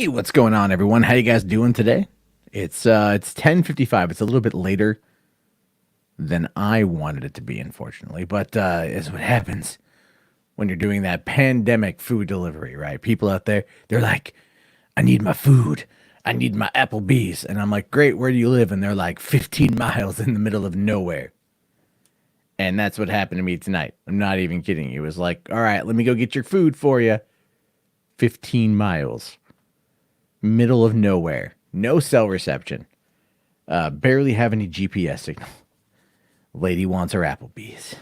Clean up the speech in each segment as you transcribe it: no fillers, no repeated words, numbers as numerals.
Hey, what's going on, everyone? How you guys doing today? It's 10:55. It's a little bit later than I wanted it to be, unfortunately. But is what happens when you're doing that pandemic food delivery, right? People out there, they're like, "I need my food. I need my Applebee's," and I'm like, "Great, where do you live?" And they're like, "15 miles in the middle of nowhere." And that's what happened to me tonight. I'm not even kidding you. It was like, "All right, let me go get your food for you." 15 miles, middle of nowhere, no cell reception. Barely have any GPS signal. Lady wants her Applebee's.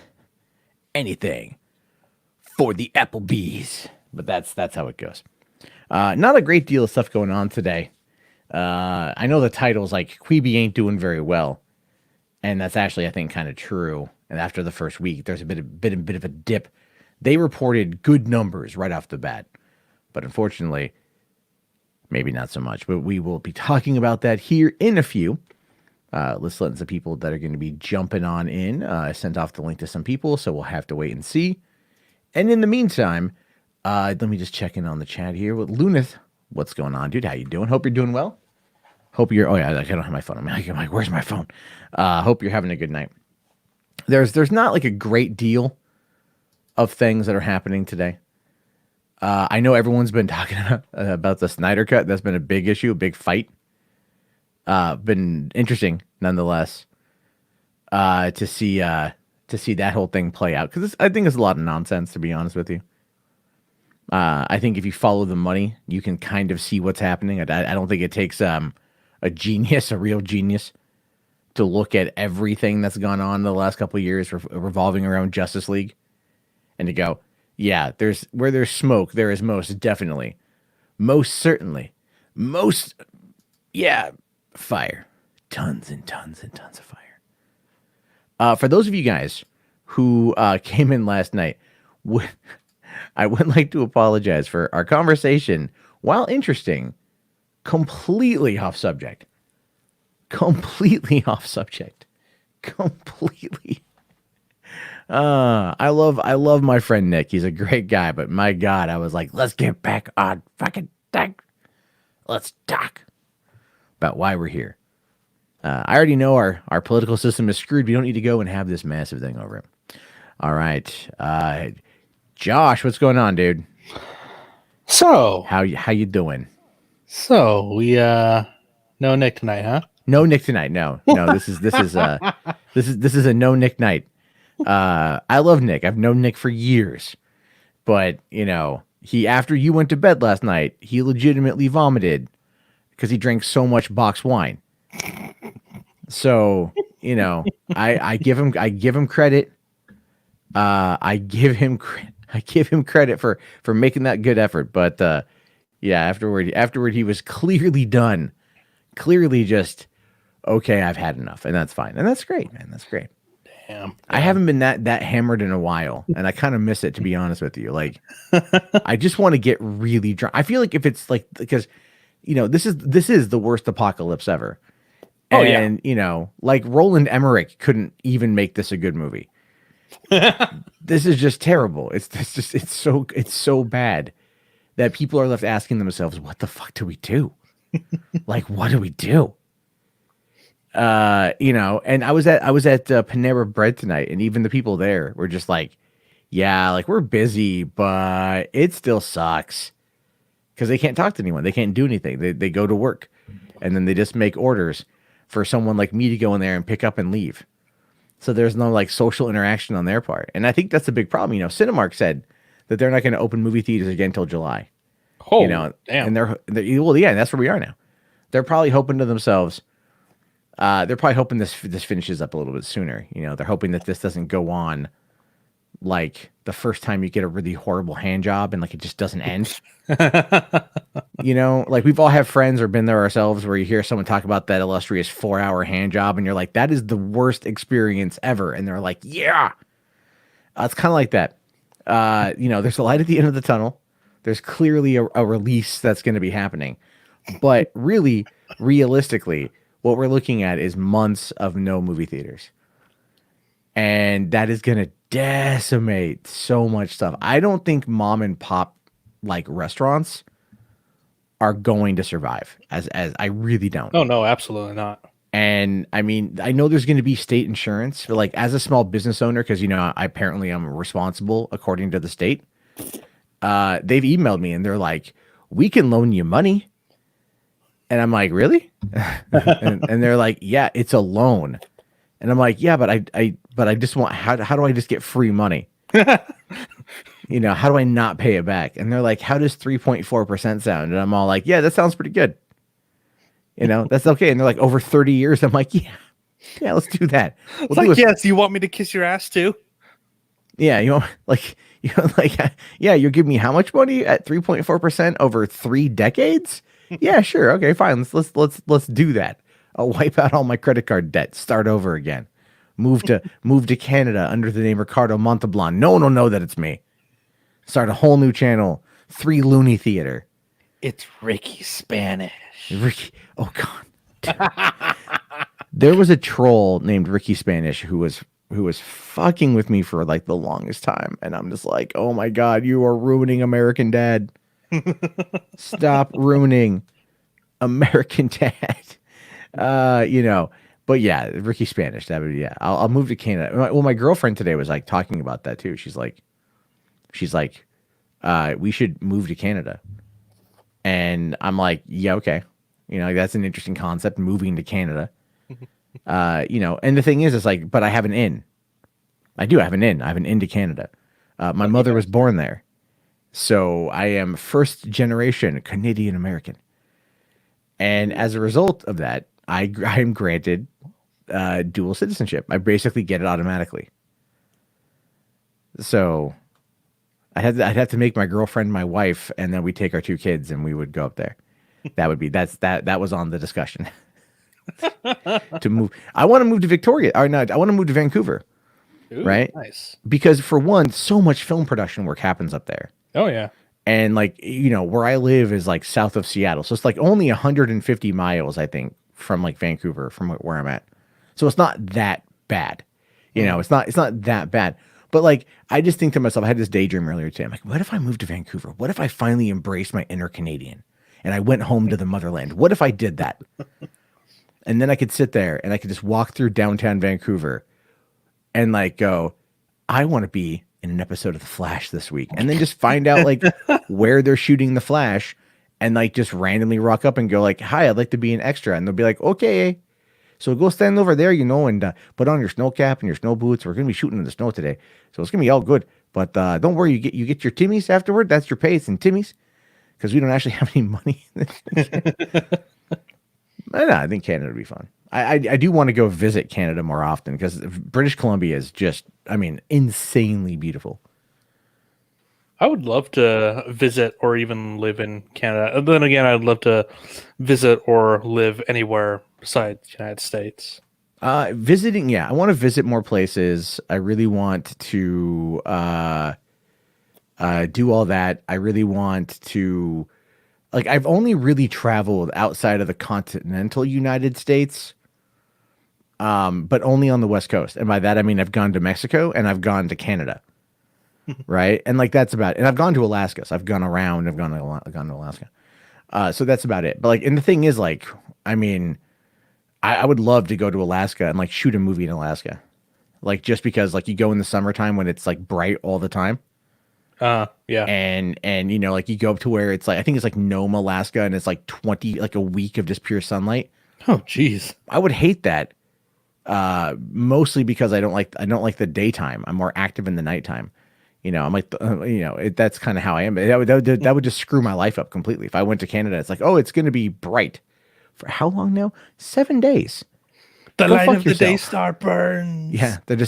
Anything for the Applebee's. But that's how it goes. Not a great deal of stuff going on today. I know the title's like Quibi ain't doing very well, and that's actually I think kind of true. And after the first week, there's a bit of a dip. They reported good numbers right off the bat, but unfortunately, maybe not so much. But we will be talking about that here in a few. Let's let some people that are going to be jumping on in. I sent off the link to some people, so we'll have to wait and see. And in the meantime, let me just check in on the chat here with Lunith. What's going on, dude? How you doing? Hope you're doing well. Hope you're. Oh yeah, I don't have my phone. I'm like, where's my phone? Hope you're having a good night. There's not like a great deal of things that are happening today. I know everyone's been talking about the Snyder Cut. That's been a big issue, a big fight. Been interesting nonetheless to see that whole thing play out, because I think it's a lot of nonsense, to be honest with you. I think if you follow the money, you can kind of see what's happening. I don't think it takes a genius, a real genius, to look at everything that's gone on in the last couple of years revolving around Justice League and to go, yeah, where there's smoke, there is most definitely, most certainly, fire. Tons and tons and tons of fire. For those of you guys who came in last night, I would like to apologize for our conversation. While interesting, completely off subject. Completely off subject. Completely. I love my friend Nick. He's a great guy, but my God, I was like, let's get back on fucking deck. Let's talk about why we're here. I already know our political system is screwed. We don't need to go and have this massive thing over it. All right. Josh, what's going on, dude? So how you doing? So we no Nick tonight, huh? No Nick tonight. No. This is a no Nick night. I love Nick. I've known Nick for years, but he, after you went to bed last night, he legitimately vomited because he drank so much box wine. So I give him credit. I give him credit for making that good effort. But yeah, afterward he was clearly done. Clearly just, okay, I've had enough, and that's fine, and that's great, man. That's great. Damn. I haven't been that hammered in a while, and I kind of miss it, to be honest with you. Like, I just want to get really drunk. I feel like if it's like, because this is the worst apocalypse ever. And like Roland Emmerich couldn't even make this a good movie. This is just terrible. It's so bad that people are left asking themselves, what the fuck do we do? Like, what do we do? And I was at Panera Bread tonight, and even the people there were just like, yeah, like, we're busy, but it still sucks because they can't talk to anyone. They can't do anything. They go to work, and then they just make orders for someone like me to go in there and pick up and leave. So there's no like social interaction on their part. And I think that's a big problem. Cinemark said that they're not going to open movie theaters again until July. Oh, damn. And they're well, yeah, that's where we are now. They're probably hoping to themselves, they're probably hoping this finishes up a little bit sooner. They're hoping that this doesn't go on like the first time you get a really horrible hand job and like it just doesn't end. Like we've all had friends or been there ourselves where you hear someone talk about that illustrious 4-hour hand job and you're like, that is the worst experience ever. And they're like, yeah, it's kind of like that. There's a light at the end of the tunnel. There's clearly a release that's going to be happening, but really realistically, what we're looking at is months of no movie theaters. And that is going to decimate so much stuff. I don't think mom and pop like restaurants are going to survive. As I really don't. Oh no, absolutely not. And I mean, I know there's going to be state insurance, but like as a small business owner, because I apparently am responsible according to the state. They've emailed me and they're like, "We can loan you money," and I'm like, "Really?" and they're like, "Yeah, it's a loan," and I'm like, "Yeah, but I just want how do I just get free money?" How do I not pay it back? And they're like, "How does 3.4% sound?" And I'm all like, "Yeah, that sounds pretty good. That's okay." And they're like, "Over 30 years." I'm like, yeah, let's do that. It's like, yes, you want me to kiss your ass too? Yeah, yeah, you're giving me how much money at 3.4% over 3 decades? Yeah, sure. Okay, fine. Let's do that. I'll wipe out all my credit card debt, start over again. Move to Canada under the name Ricardo Montalban. No one will know that it's me. Start a whole new channel, 3 Looney Theater. It's Ricky Spanish. Ricky, oh God. There was a troll named Ricky Spanish who was fucking with me for like the longest time, and I'm just like, oh my God, you are ruining American Dad. Stop ruining American Dad. But yeah, Ricky Spanish. That would, yeah. I'll move to Canada. Well, my girlfriend today was like talking about that too. She's like, we should move to Canada, and I'm like, yeah, okay. That's an interesting concept, moving to Canada. And the thing is, it's like, but I have an in. I do have an in. I have an in to Canada. My mother was born there, so I am first generation Canadian American, and as a result of that, I am granted dual citizenship. I basically get it automatically. So I'd have to make my girlfriend my wife, and then we take our 2 kids and we would go up there. That was on the discussion. To move, I want to move to Victoria, or not, I want to move to Vancouver. Ooh, right? Nice. Because for one, so much film production work happens up there. Oh yeah. And like, where I live is like south of Seattle. So it's like only 150 miles, I think, from like Vancouver, from where I'm at. So it's not that bad. It's not that bad. But like, I just think to myself, I had this daydream earlier today. I'm like, what if I moved to Vancouver? What if I finally embraced my inner Canadian and I went home to the motherland? What if I did that? And then I could sit there and I could just walk through downtown Vancouver and like go, I want to be in an episode of The Flash this week. And then just find out like where they're shooting The Flash and like just randomly rock up and go like, hi, I'd like to be an extra. And they'll be like, okay. So go stand over there, and put on your snow cap and your snow boots. We're going to be shooting in the snow today. So it's going to be all good. But don't worry, you get your Timmies afterward. That's your pay. It's in Timmies. Because we don't actually have any money. I think Canada would be fun. I do want to go visit Canada more often because British Columbia is just, insanely beautiful. I would love to visit or even live in Canada. Then again, I'd love to visit or live anywhere besides the United States. Visiting, yeah. I want to visit more places. I really want to do all that. I really want to, like, I've only really traveled outside of the continental United States, but only on the West Coast. And by that, I mean, I've gone to Mexico and I've gone to Canada. Right. And like, that's about it. And I've gone to Alaska. So I've gone around, I've gone to Alaska. So that's about it. But like, and the thing is like, I would love to go to Alaska and like shoot a movie in Alaska. Like, just because like you go in the summertime when it's like bright all the time. Yeah. And like you go up to where it's like, I think it's like Nome, Alaska, and it's like a week of just pure sunlight. Oh, geez. I would hate that. Mostly because I don't like the daytime. I'm more active in the nighttime. I'm like, that's kind of how I am. That would just screw my life up completely. If I went to Canada, it's like, oh, it's going to be bright. For how long now? 7 days. The Go light fuck of the yourself. day star burns. Yeah, they're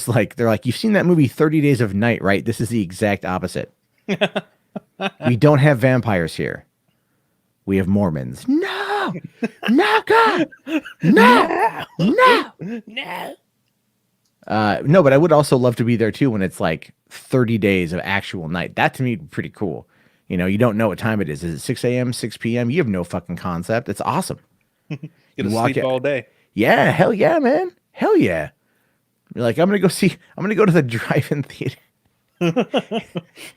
like, you've seen that movie 30 Days of Night, right? This is the exact opposite. We don't have vampires here. We have Mormons. No, God, no. No, but I would also love to be there too when it's like 30 days of actual night. That to me would be pretty cool. You don't know what time it is. Is it 6 a.m., 6 p.m.? You have no fucking concept. It's awesome. Get to sleep all day. Yeah, hell yeah, man. Hell yeah. You're like, I'm going to go to the drive-in theater.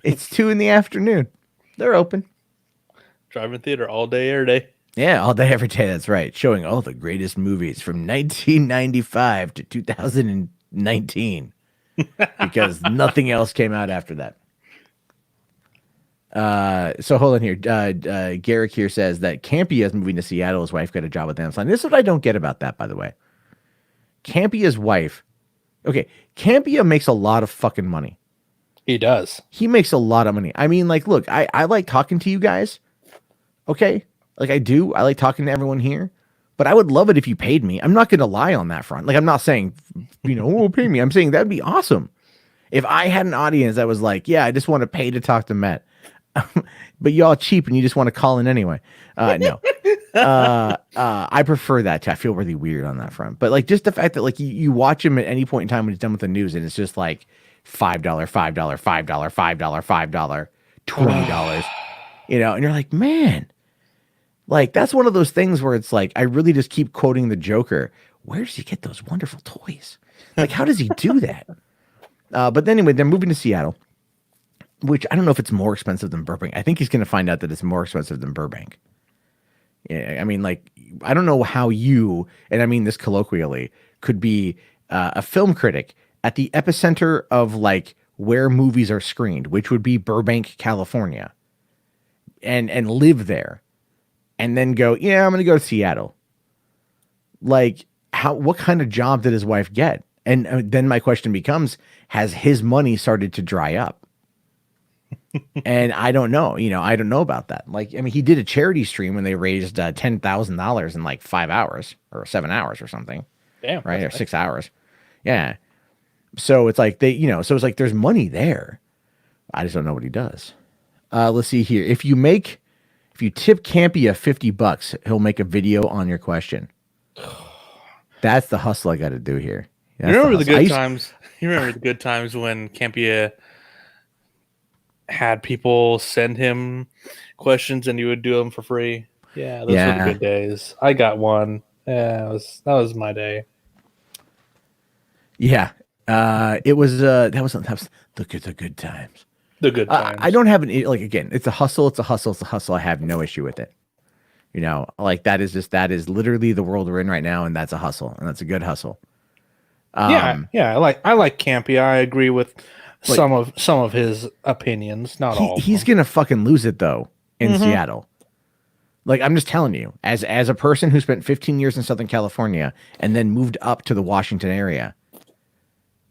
It's 2 p.m. They're open. Drive-in theater all day, every day. Yeah, all day, every day. That's right. Showing all the greatest movies from 1995 to 2019 because nothing else came out after that. So hold on here. Garrick here says that Campia is moving to Seattle. His wife got a job with Amazon. This is what I don't get about that, by the way. Campia's wife. Okay, Campia makes a lot of fucking money. He does. He makes a lot of money. I mean, like, look, I like talking to you guys. Okay? Like, I do. I like talking to everyone here. But I would love it if you paid me. I'm not going to lie on that front. Like, I'm not saying, oh, pay me. I'm saying that'd be awesome. If I had an audience that was like, yeah, I just want to pay to talk to Matt. But y'all cheap and you just want to call in anyway. No. I prefer that too. I feel really weird on that front. But like just the fact that like you watch him at any point in time when he's done with the news and it's just like $5, $5, $5, $5, $5, $20, and you're like, man, like that's one of those things where it's like I really just keep quoting the Joker. Where does he get those wonderful toys? Like, how does he do that? But anyway, they're moving to Seattle, which I don't know if it's more expensive than Burbank. I think he's going to find out that it's more expensive than Burbank. Yeah, I mean, like, I don't know how you, and I mean this colloquially, could be a film critic at the epicenter of like where movies are screened, which would be Burbank, California, and live there, and then go, yeah, I'm going to go to Seattle. Like, what kind of job did his wife get? And then my question becomes, has his money started to dry up? And I don't know, I don't know about that. Like, I mean, he did a charity stream when they raised $10,000 in like 5 hours or 7 hours or something. Damn. Right. Or 6 hours. Yeah. So it's like so it's like there's money there. I just don't know what he does. Let's see here. If you tip Campia $50, he'll make a video on your question. That's the hustle I got to do here. You remember the good times? You remember the good times when Campia had people send him questions and you would do them for free? Yeah, those were the good days. I got one. Yeah, that was my day. Yeah, it was. That was the good times. The good times. I don't have again. It's a hustle. It's a hustle. It's a hustle. I have no issue with it. Like that is literally the world we're in right now, and that's a hustle, and that's a good hustle. Yeah. I like Campy. I agree with some of his opinions. Not all. He's gonna fucking lose it though in Seattle. Like, I'm just telling you, as a person who spent 15 years in Southern California and then moved up to the Washington area,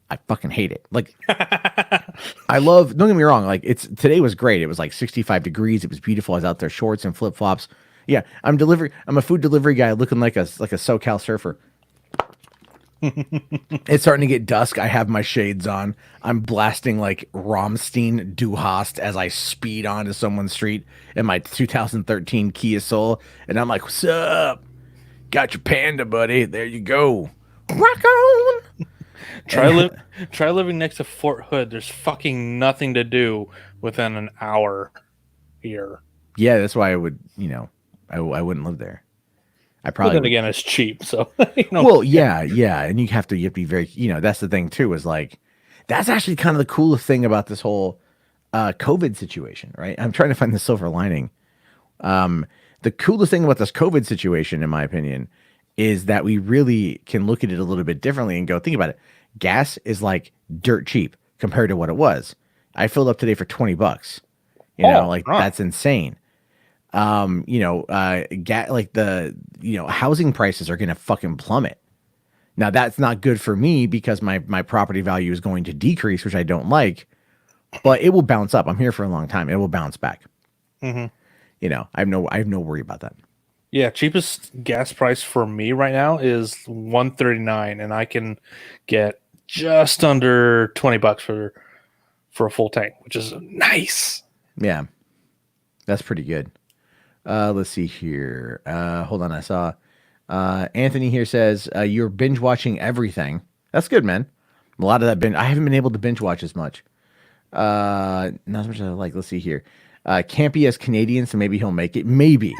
I fucking hate it. Like, don't get me wrong. Like, today was great. It was like 65 degrees. It was beautiful. I was out there shorts and flip flops. Yeah. I'm a food delivery guy looking like a SoCal surfer. It's starting to get dusk. I have my shades on. I'm blasting like Rammstein Du Hast as I speed onto someone's street in my 2013 Kia Soul. And I'm like, what's up? Got your Panda, buddy. There you go. Rock on. Try living next to Fort Hood. There's fucking nothing to do within an hour here. Yeah, that's why I would, I wouldn't live there. I probably. But then again, it's cheap, so. Well, yeah, and you have to be very. That's the thing too. Is like, that's actually kind of the coolest thing about this whole COVID situation, right? I'm trying to find the silver lining. The coolest thing about this COVID situation, in my opinion, is that we really can look at it a little bit differently and go, think about it. Gas is like dirt cheap compared to what it was. I filled up today for $20. That's insane. Housing prices are going to fucking plummet. Now that's not good for me because my property value is going to decrease, which I don't like, but it will bounce up. I'm here for a long time. It will bounce back. Mm-hmm. I have no worry about that. Yeah. Cheapest gas price for me right now is $1.39 and I can get just under $20 for a full tank, which is nice. Yeah. That's pretty good. Let's see here. Hold on. I saw Anthony here says you're binge watching everything. That's good, man. A lot of that binge. I haven't been able to binge watch as much. Not as much as I like. Let's see here. Campy as Canadian, so maybe he'll make it. Maybe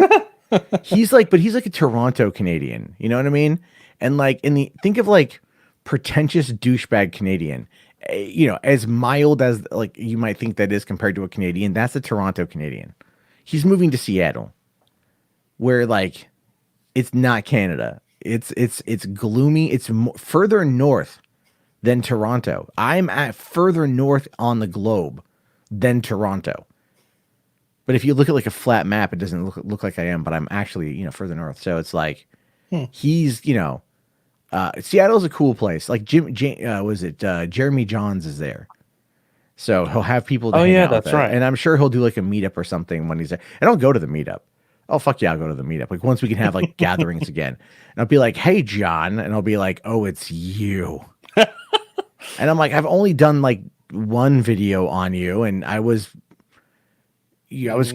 he's like a Toronto Canadian. You know what I mean? And like think of like pretentious douchebag Canadian. As mild as like you might think that is compared to a Canadian. That's a Toronto Canadian. He's moving to Seattle, where like it's not Canada. It's gloomy. It's further north than Toronto. I'm at further north on the globe than Toronto. But if you look at like a flat map, it doesn't look like I am. But I'm actually further north. So it's like Hmm. he's Seattle's a cool place. Like Jeremy Johns is there. So he'll have people to Oh hang yeah, out with that's it. right. And I'm sure he'll do like a meetup or something when he's there. And I'll go to the meetup. Oh fuck yeah, I'll go to the meetup. Like once we can have like gatherings again. And I'll be like, hey John. And I'll be like, oh, it's you. And I'm like, I've only done like one video on you, and I was I Not was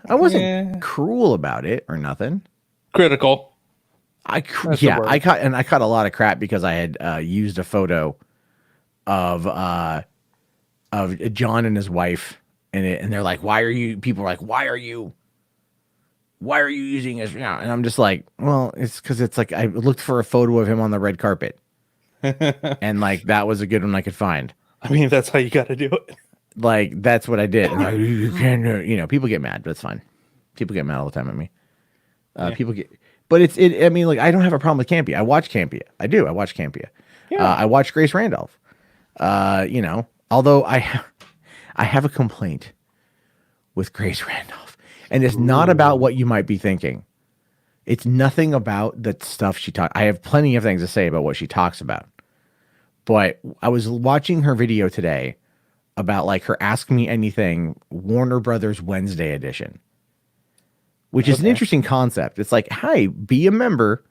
I wasn't yeah. cruel about it or nothing. Critical. That's the Yeah, word. I caught a lot of crap because I had used a photo of John and his wife in it, and they're like, "Why are you?" People are like, why are you using his?" Yeah, and I'm just like, "Well, it's because it's like I looked for a photo of him on the red carpet, I and like that was a good one I could find. mean, that's how you got to do it. Like that's what I did. And like, you can't, people get mad, but it's fine. People get mad all the time at me. Yeah. People get, but it. I mean, like I don't have a problem with Campia. I watch Campia. I do. I watch Campia. Yeah. I watch Grace Randolph. Although I have a complaint with Grace Randolph, and it's not about Ooh. what you might be thinking. It's nothing about the stuff she talks. I have plenty of things to say about what she talks about, but I was watching her video today about like her Ask Me Anything Warner Brothers Wednesday edition, which is an Okay. interesting concept. It's like, hi, be a member,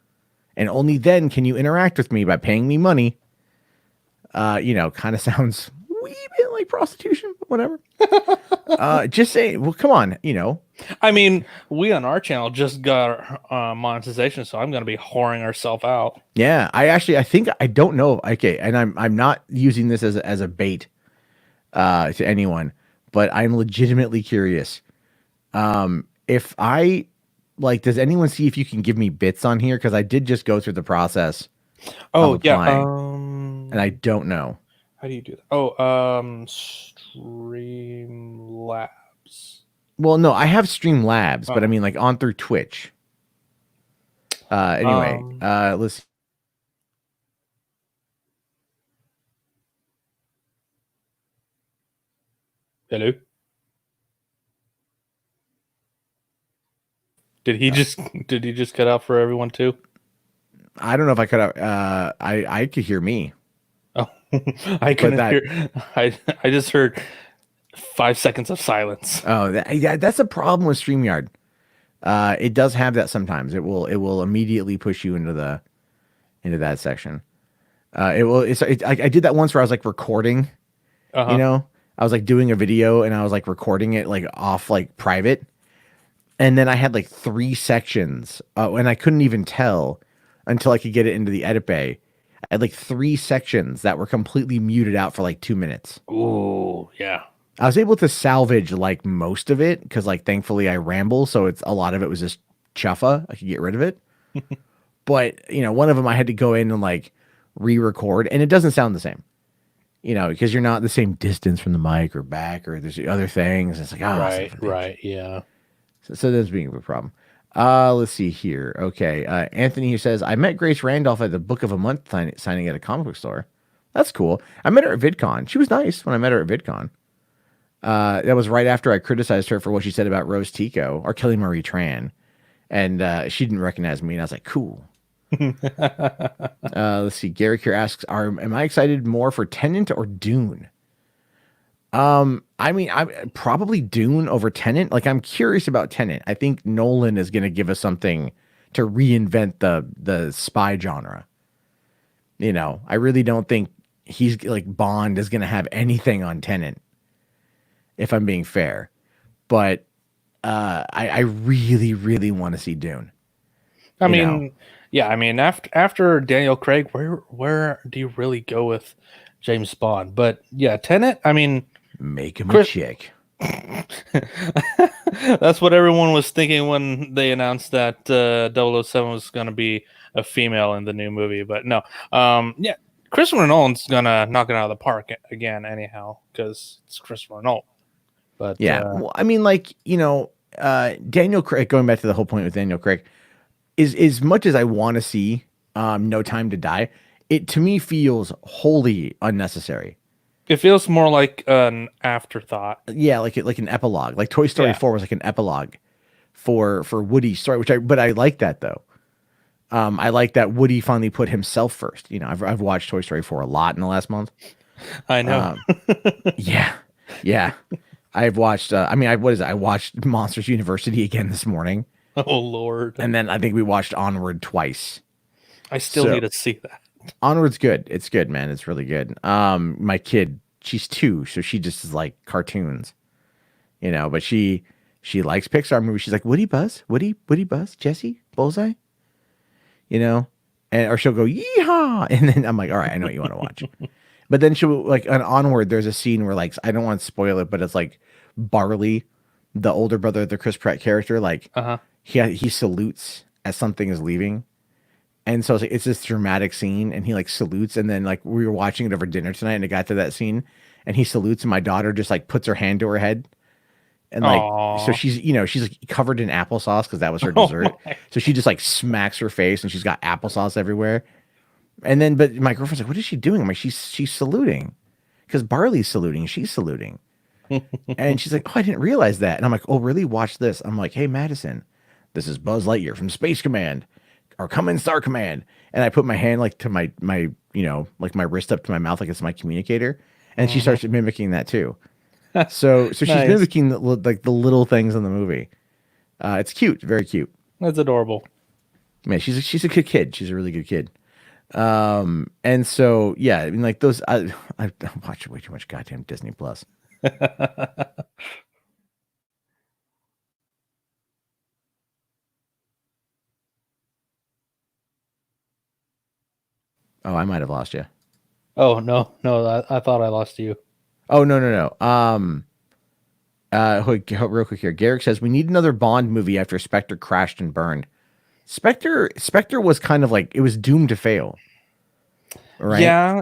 and only then can you interact with me by paying me money. Kind of sounds a wee bit like prostitution, but whatever. Just say, well, come on. I mean, we on our channel just got monetization, so I'm going to be whoring ourselves out. Yeah, I think I don't know. Okay, and I'm not using this as a bait to anyone, but I'm legitimately curious. If I like, does anyone see if you can give me bits on here? Because I did just go through the process of Oh yeah. applying, and I don't know. How do you do that? Oh, Streamlabs. Well, no, I have Streamlabs, but I Oh. mean like on through Twitch. Anyway, Um. let's. Hello. Did he just did he just cut out for everyone too? I don't know if I could. I could hear me, Oh, I but couldn't that. hear. I just heard 5 seconds of silence. Oh, yeah, that's a problem with Streamyard. It does have that sometimes. It will immediately push you into that section. I did that once where I was like recording. Uh You huh. know, I was like doing a video and I was like recording it like off like private, and then I had like 3 sections, and I couldn't even tell until I could get it into the edit bay. I had like 3 sections that were completely muted out for like 2 minutes. Ooh, yeah. I was able to salvage like most of it because like thankfully I ramble, so it's a lot of it was just chuffa. I could get rid of it. But one of them I had to go in and like re-record, and it doesn't sound the same. Because you're not the same distance from the mic or back, or there's other things. It's like, son Right, of a bitch. right, yeah. So that's being a problem. Let's see here. Okay. Anthony here says, I met Grace Randolph at the Book of a Month signing at a comic book store. That's cool. I met her at VidCon. She was nice when I met her at VidCon. That was right after I criticized her for what she said about Rose Tico or Kelly Marie Tran. And she didn't recognize me. And I was like, cool. Let's see. Garrick here asks, am I excited more for Tenant or Dune? I mean, I probably Dune over Tenant. Like, I'm curious about Tenant. I think Nolan is going to give us something to reinvent the spy genre. I really don't think he's like Bond is going to have anything on Tenant, if I'm being fair. But I really, really want to see Dune. I You know, mean, yeah, I mean after Daniel Craig, where do you really go with James Bond? But yeah, Tenet, I mean, make him a Chris chick. that's what everyone was thinking when they announced that 007 was going to be a female in the new movie, but no. Yeah, Christopher Nolan's going to knock it out of the park again anyhow cuz it's Christopher Nolan. But Yeah. Well, I mean, like, Daniel Craig, going back to the whole point with Daniel Craig, is as much as I want to see No Time to Die, it to me feels wholly unnecessary. it feels more like an afterthought. Yeah, like an epilogue. Like Toy Story Yeah. 4 was like an epilogue for Woody's story, but I like that though. I like that Woody finally put himself first. I've watched Toy Story 4 a lot in the last month. I know. Yeah. Yeah. I've watched what is it? I watched Monsters University again this morning. Oh Lord. And then I think we watched Onward twice. I still need to see that. Onward's good. It's good, man. It's really good. My kid, she's 2, so she just is like cartoons, but she likes Pixar movies. She's like, Woody Buzz, Woody Buzz, Jesse, Bullseye, or she'll go, yeehaw. And then I'm like, all right, I know what you want to watch. But then she'll like on Onward, there's a scene where like, I don't want to spoil it, but it's like Barley, the older brother of the Chris Pratt character, like he salutes as something is leaving. And so it's this dramatic scene, and he like salutes, and then like we were watching it over dinner tonight, and it got to that scene, and he salutes, and my daughter just like puts her hand to her head, and like so she's like covered in applesauce because that was her dessert, so she just like smacks her face, and she's got applesauce everywhere, and then but my girlfriend's like, what is she doing? I'm like, she's saluting, because Barley's saluting, she's saluting, and she's like, oh, I didn't realize that, and I'm like, oh really? Watch this. I'm like, hey Madison, this is Buzz Lightyear from Space Command. Or come in, Star Command. And I put my hand like to my like my wrist up to my mouth like it's my communicator, and she starts mimicking that too. So she's mimicking the little things in the movie. It's cute, very cute. That's adorable. Man, she's a good kid. She's a really good kid. And so yeah, I mean like those. I watch way too much goddamn Disney Plus. Oh, I might have lost you. Oh no, I thought I lost you. Oh no. Real quick here. Garrick says we need another Bond movie after Spectre crashed and burned. Spectre was kind of like it was doomed to fail. Right? Yeah,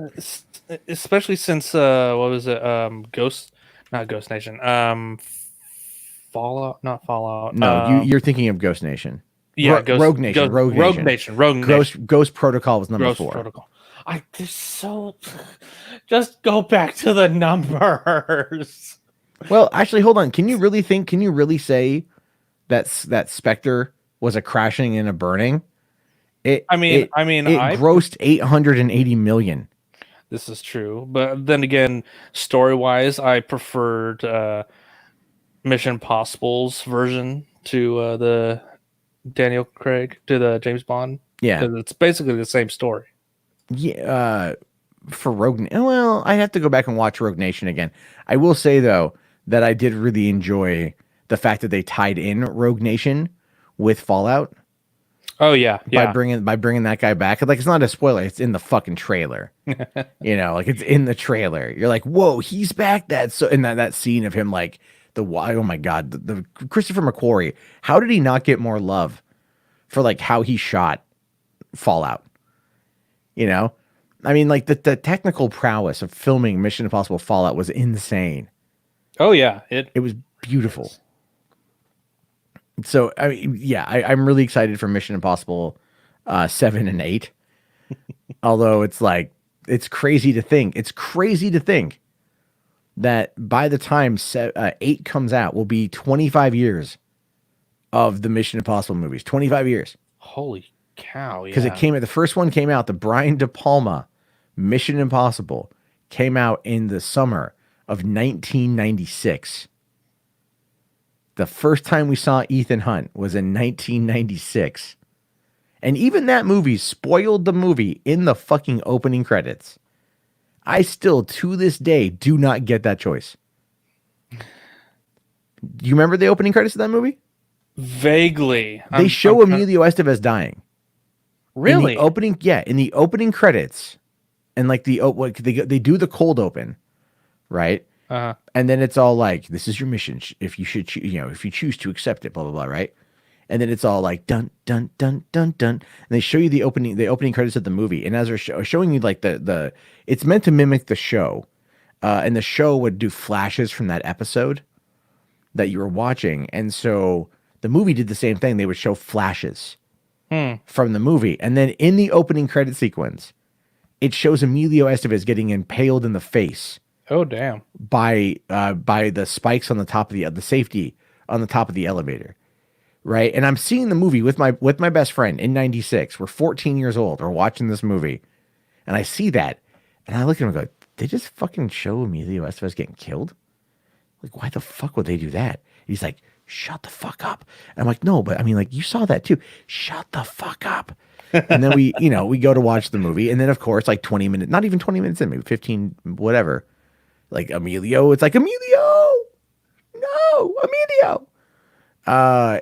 especially since what was it? Not Ghost Nation. Fallout, not Fallout. No, you're thinking of Ghost Nation. Yeah, Rogue Nation. Rogue Nation. Ghost Protocol was number 4. Protocol. Just go back to the numbers. Well, actually, hold on. Can you really say that Spectre was a crashing and a burning? It grossed 880 million. This is true, but then again, story-wise, I preferred Mission Impossible's version to the Daniel Craig, to the James Bond. Yeah, because it's basically the same story. Yeah, for Rogue. Well, I have to go back and watch Rogue Nation again. I will say though that I did really enjoy the fact that they tied in Rogue Nation with Fallout. Oh yeah. By bringing that guy back. Like it's not a spoiler. It's in the fucking trailer. Like it's in the trailer. You're like, whoa, he's back. That's so. And that scene of him like oh my god, the Christopher McQuarrie. How did he not get more love for like how he shot Fallout? I mean, like the technical prowess of filming Mission Impossible Fallout was insane. Oh yeah, it was beautiful. So I mean, yeah, I'm really excited for Mission Impossible 7 and 8. Although it's like it's crazy to think. It's crazy to think that by the time 8 comes out, will be 25 years of the Mission Impossible movies. 25 years. Holy cow! Because the first one came out, the Brian De Palma Mission Impossible came out in the summer of 1996. The first time we saw Ethan Hunt was in 1996. And even that movie spoiled the movie in the fucking opening credits. I still, to this day, do not get that choice. Do you remember the opening credits of that movie? Vaguely. They show Emilio Estevez dying. Really? In the opening credits, and like they do the cold open, right? And then it's all like, this is your mission. If you choose to accept it, blah blah blah, right? And then it's all like dun dun dun dun dun, and they show you the opening credits of the movie. And as they're showing you like the it's meant to mimic the show, and the show would do flashes from that episode, that you were watching. And so the movie did the same thing. They would show flashes from the movie. And then in the opening credit sequence, it shows Emilio Estevez getting impaled in the face Oh, damn. by the spikes on the top of the safety on the top of the elevator. Right. And I'm seeing the movie with my best friend in 96. We're 14 years old. We're watching this movie. And I see that. And I look at him and go, they just fucking show Emilio Estevez getting killed? Like, why the fuck would they do that? He's like, shut the fuck up. And I'm like, no, but I mean, like, you saw that too. Shut the fuck up. And then we go to watch the movie. And then, of course, like 20 minutes, not even 20 minutes in, maybe 15, whatever. Like, Emilio, it's like, Emilio, no, Emilio.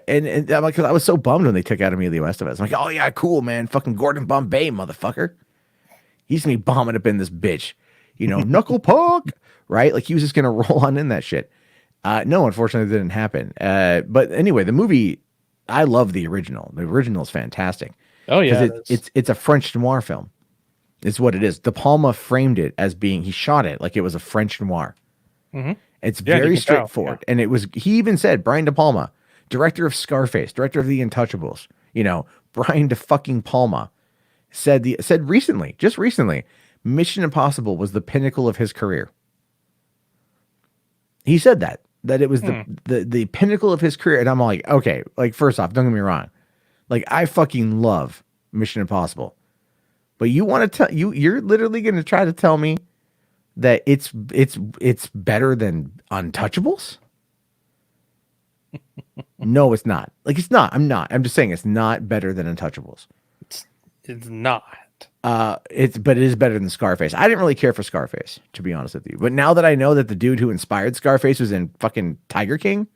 And I'm like, 'cause I was so bummed when they took out Emilio Estevez. I'm like, oh, yeah, cool, man. Fucking Gordon Bombay, motherfucker. He's going to be bombing up in this bitch. Knuckle puck, right? Like, he was just going to roll on in that shit. No, unfortunately, it didn't happen. But anyway, the movie, I love the original. The original is fantastic. Oh, yeah. It's a French noir film. It's what it is. De Palma framed it as being, he shot it like it was a French noir. Mm-hmm. It's very straightforward. Yeah. And he even said, Brian De Palma, director of Scarface, director of The Untouchables, Brian De fucking Palma said just recently, Mission Impossible was the pinnacle of his career. He said that it was the pinnacle of his career. And I'm like, okay, like, first off, don't get me wrong. Like, I fucking love Mission Impossible. But you want to you're literally going to try to tell me that it's better than Untouchables? No, it's not. Like, it's not. I'm just saying it's not better than Untouchables. It's not. But it is better than Scarface. I didn't really care for Scarface, to be honest with you. But now that I know that the dude who inspired Scarface was in fucking Tiger King,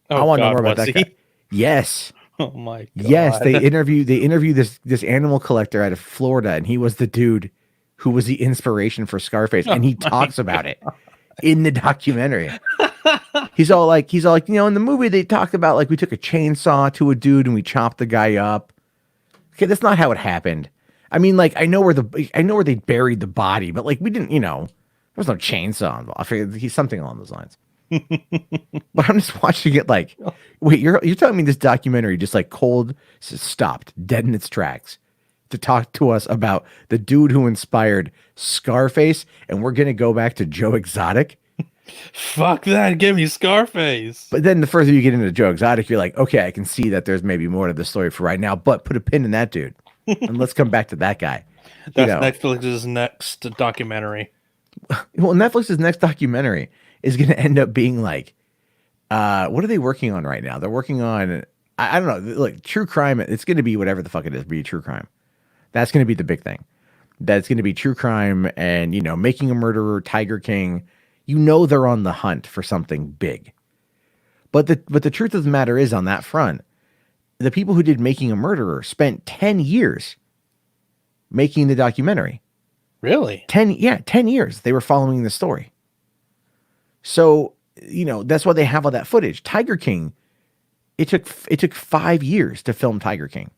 I want to know more about that guy. Yes. Oh my God. Yes, they interview this animal collector out of Florida, and he was the dude who was the inspiration for Scarface, and he talks about it in the documentary. He's all like, in the movie they talked about, like, we took a chainsaw to a dude and we chopped the guy up. Okay, that's not how it happened. I mean, like, I know where they buried the body, but, like, we didn't, there was no chainsaw involved. I figured he's something along those lines. But I'm just watching it like, wait, you're telling me this documentary just like cold stopped dead in its tracks to talk to us about the dude who inspired Scarface, and we're gonna go back to Joe Exotic? Fuck that, give me Scarface. But then the further you get into Joe Exotic, you're like, okay, I can see that there's maybe more to the story for right now, but put a pin in that dude and let's come back to that guy. That's Netflix's next documentary. Well, Netflix's next documentary is going to end up being like, what are they working on right now? They're working on, I don't know, like, true crime. It's going to be whatever the fuck it is, be true crime. That's going to be the big thing. That's going to be true crime and, Making a Murderer, Tiger King. They're on the hunt for something big. But the truth of the matter is, on that front, the people who did Making a Murderer spent 10 years making the documentary. Really? 10 years. They were following the story. So, that's why they have all that footage. Tiger King, it took 5 years to film Tiger King.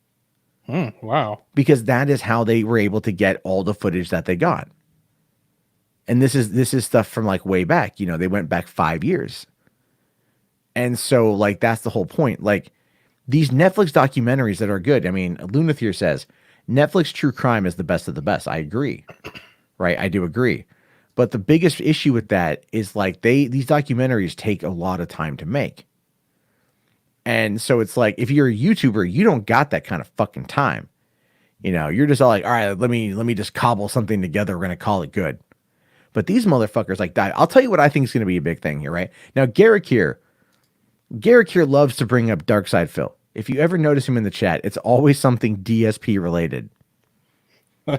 Wow. Because that is how they were able to get all the footage that they got. And this is stuff from like way back, they went back 5 years. And so, like, that's the whole point. Like, these Netflix documentaries that are good. I mean, Lunathier says Netflix true crime is the best of the best. I agree. Right? I do agree. But the biggest issue with that is, like, these documentaries take a lot of time to make. And so it's like, if you're a YouTuber, you don't got that kind of fucking time. You're just all like, all right, let me just cobble something together. We're going to call it good. But these motherfuckers like that. I'll tell you what I think is going to be a big thing here, right? Now, Garrick here loves to bring up Darkside Phil. If you ever notice him in the chat, it's always something DSP related.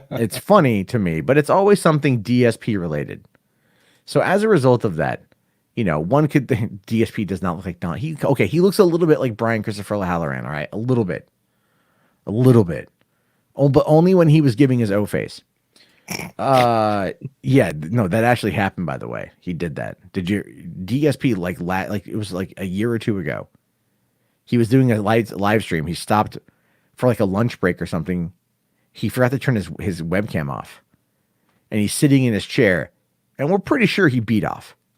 It's funny to me, but it's always something DSP related. So as a result of that, one could think DSP does not look like Don. He looks a little bit like Brian Christopher Halloran, all right? A little bit. Oh, but only when he was giving his O face. Yeah, no, that actually happened, by the way. He did that. Did you DSP like it was like a year or two ago. He was doing a live stream. He stopped for like a lunch break or something. He forgot to turn his webcam off. And he's sitting in his chair, and we're pretty sure he beat off.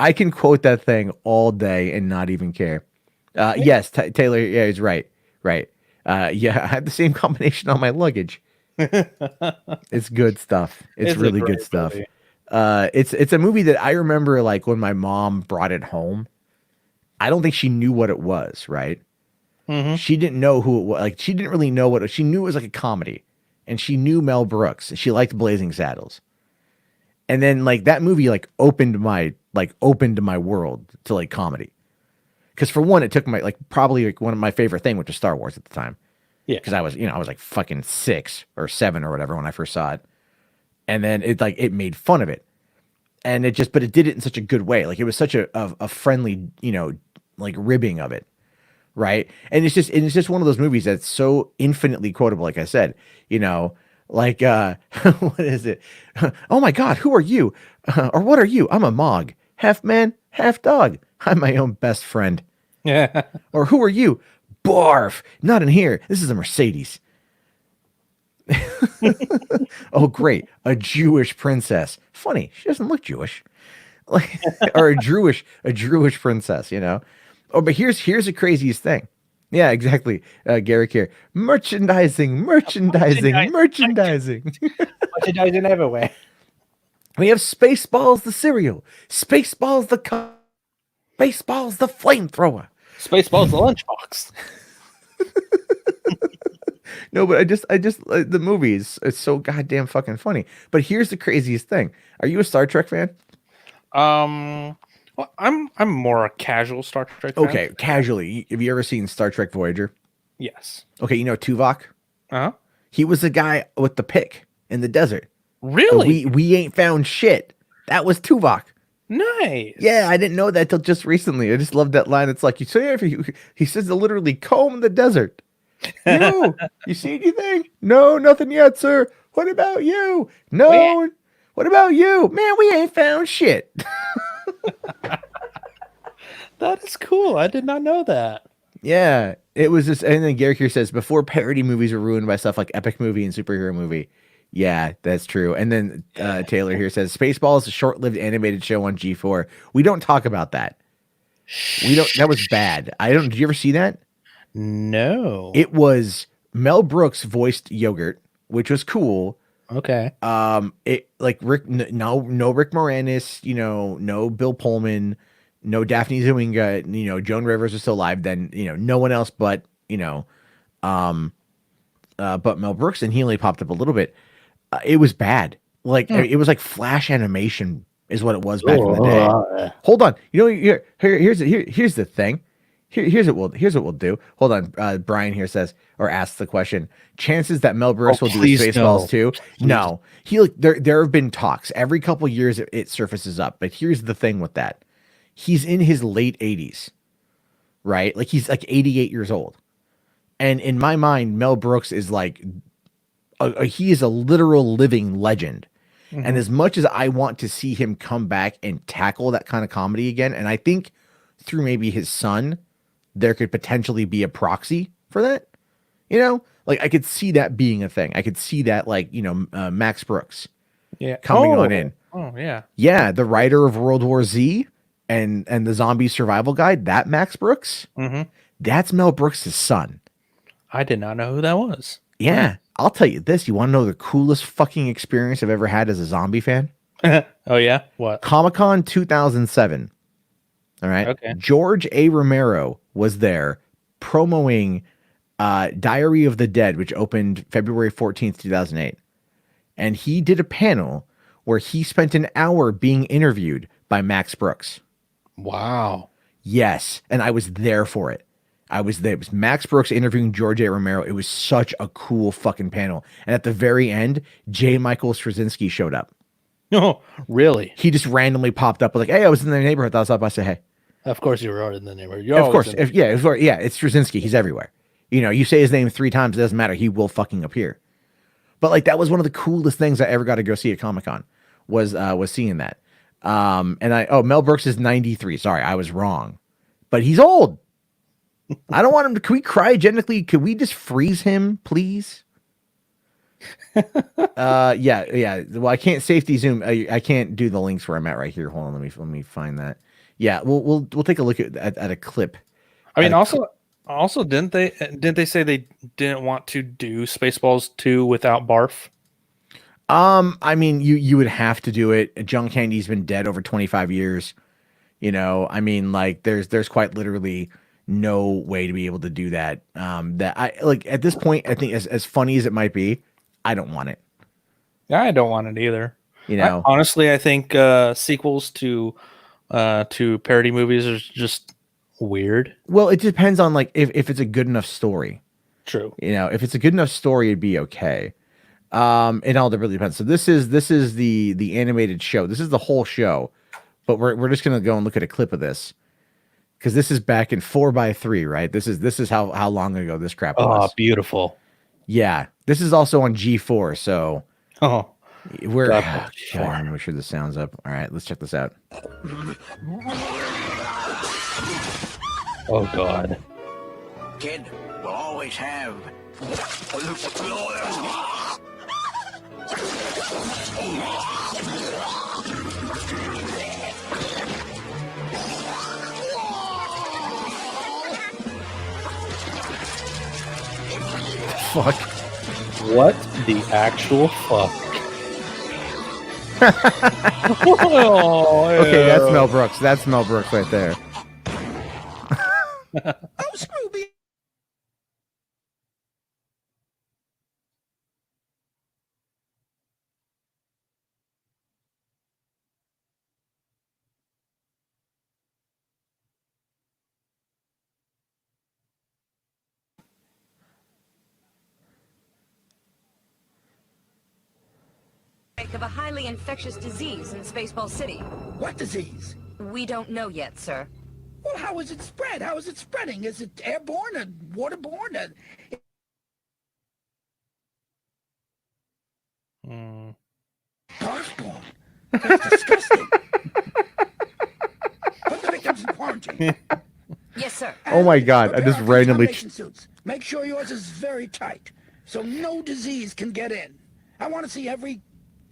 I can quote that thing all day and not even care. Yes, Taylor. Yeah, he's right. Right. Yeah, I have the same combination on my luggage. It's good stuff. It's It's a really good great stuff. movie. It's a movie that I remember like when my mom brought it home. I don't think she knew what it was, right? Hmm. She didn't know who it was. Like she didn't really know what she knew it was like a comedy. And she knew Mel Brooks. She liked Blazing Saddles. And then like that movie like opened my world to like comedy. Because for one, it took my like probably like one of my favorite thing, which was Star Wars at the time. Yeah. Because I was like fucking 6 or 7 or whatever when I first saw it. And then it made fun of it. And but it did it in such a good way. Like it was such a friendly, like ribbing of it. Right. And it's just one of those movies that's so infinitely quotable. Like I said, like, what is it? Oh my God, who are you? Or what are you? I'm a Mog, half man, half dog. I'm my own best friend. Yeah. Or who are you? Barf, not in here. This is a Mercedes. Oh, great. A Jewish princess. Funny. She doesn't look Jewish. Like, or a Jewish princess, Oh, but here's the craziest thing. Yeah, exactly. Garrick here. Merchandising. Merchandising everywhere. We have Spaceballs the cereal, Spaceballs Spaceballs the flamethrower. Spaceballs the lunchbox. No, but I just the movies. It's so goddamn fucking funny. But here's the craziest thing. Are you a Star Trek fan? Well, I'm more a casual Star Trek fan. Okay, casually. Have you ever seen Star Trek Voyager? Yes. Okay, you know Tuvok? Uh-huh. He was the guy with the pick in the desert. Really? We ain't found shit. That was Tuvok. Nice. Yeah, I didn't know that till just recently. I just love that line. It's like he says to literally comb the desert. You see anything? No, nothing yet, sir. What about you? No. Yeah. What about you? Man, we ain't found shit. That is cool. I did not know that. Yeah, it was just, and then Garrick here says before parody movies were ruined by stuff like epic movie and superhero movie. Yeah, that's true. And then Taylor here says Spaceball is a short-lived animated show on G4. We don't talk about that. We don't. That was bad. I don't. Did you ever see that? No. It was Mel Brooks voiced Yogurt, which was cool. Okay. It like no Rick Moranis, no Bill Pullman, no Daphne Zuniga, Joan Rivers was still alive then, no one else but Mel Brooks, and he only popped up a little bit. It was bad. Like it was like flash animation is what it was back in the day. Hold on. Here's the thing. Here's what we'll do. Hold on. Brian here says or asks the question: chances that Mel Brooks will do Spaceballs too? No. There have been talks. Every couple years it surfaces up. But here's the thing with that: he's in his late 80s, right? Like he's like 88 years old, and in my mind, Mel Brooks is like he is a literal living legend. Mm-hmm. And as much as I want to see him come back and tackle that kind of comedy again, and I think through maybe his son, there could potentially be a proxy for that. Like I could see that being a thing. I could see that like, Max Brooks coming on in. Oh yeah. Yeah. The writer of World War Z and the zombie survival guide, that Max Brooks, that's Mel Brooks' son. I did not know who that was. Yeah. I'll tell you this. You want to know the coolest fucking experience I've ever had as a zombie fan? Oh yeah. What? Comic-Con 2007. All right. Okay. George A. Romero was there promoing Diary of the Dead, which opened February 14th, 2008. And he did a panel where he spent an hour being interviewed by Max Brooks. Wow. Yes. And I was there for it. I was there. It was Max Brooks interviewing George A. Romero. It was such a cool fucking panel. And at the very end, J. Michael Straczynski showed up. Oh, really? He just randomly popped up like, hey, I was in the neighborhood. I thought I say, hey. Of course you were in the neighborhood. Of course. It's Straczynski. He's everywhere. You say his name 3 times, it doesn't matter. He will fucking appear. But like that was one of the coolest things I ever got to go see at Comic-Con was seeing that. Mel Brooks is 93. Sorry, I was wrong. But he's old. I don't want him to. Can we cryogenically? Could we just freeze him, please? Yeah. Well, I can't safety zoom. I can't do the links where I'm at right here. Hold on, let me find that. Yeah, we'll take a look at a clip. I At mean, a cl- also didn't they say they didn't want to do Spaceballs 2 without Barf? I mean, you would have to do it. John Candy's been dead over 25 years. I mean, like there's quite literally no way to be able to do that. That I like at this point. I think as funny as it might be, I don't want it. Yeah, I don't want it either. You know. I think sequels to parody movies are just weird. Well, it depends on like if it's a good enough story. True. If it's a good enough story, it'd be okay. It all really depends. So this is the animated show. This is the whole show, but we're just gonna go and look at a clip of this because this is back in 4:3, right? This is how long ago this crap Oh, was. beautiful. Yeah, this is also on G4, so Oh, we're God, God, let me make sure the sound's up. All right, let's check this out. oh God. Kid will always have. Fuck. What the actual fuck? Oh, Okay, that's yeah. Mel Brooks. That's Mel Brooks right there. Oh, Scooby! Of a highly infectious disease in Spaceball City. What disease? We don't know yet, sir. Well, how is it spread? How is it spreading? Is it airborne or waterborne? Earthborne? That's disgusting. Put the victims in quarantine. Yes, sir. Oh my God, I Prepare just our randomly. contamination suits. Make sure yours is very tight, so no disease can get in. I want to see every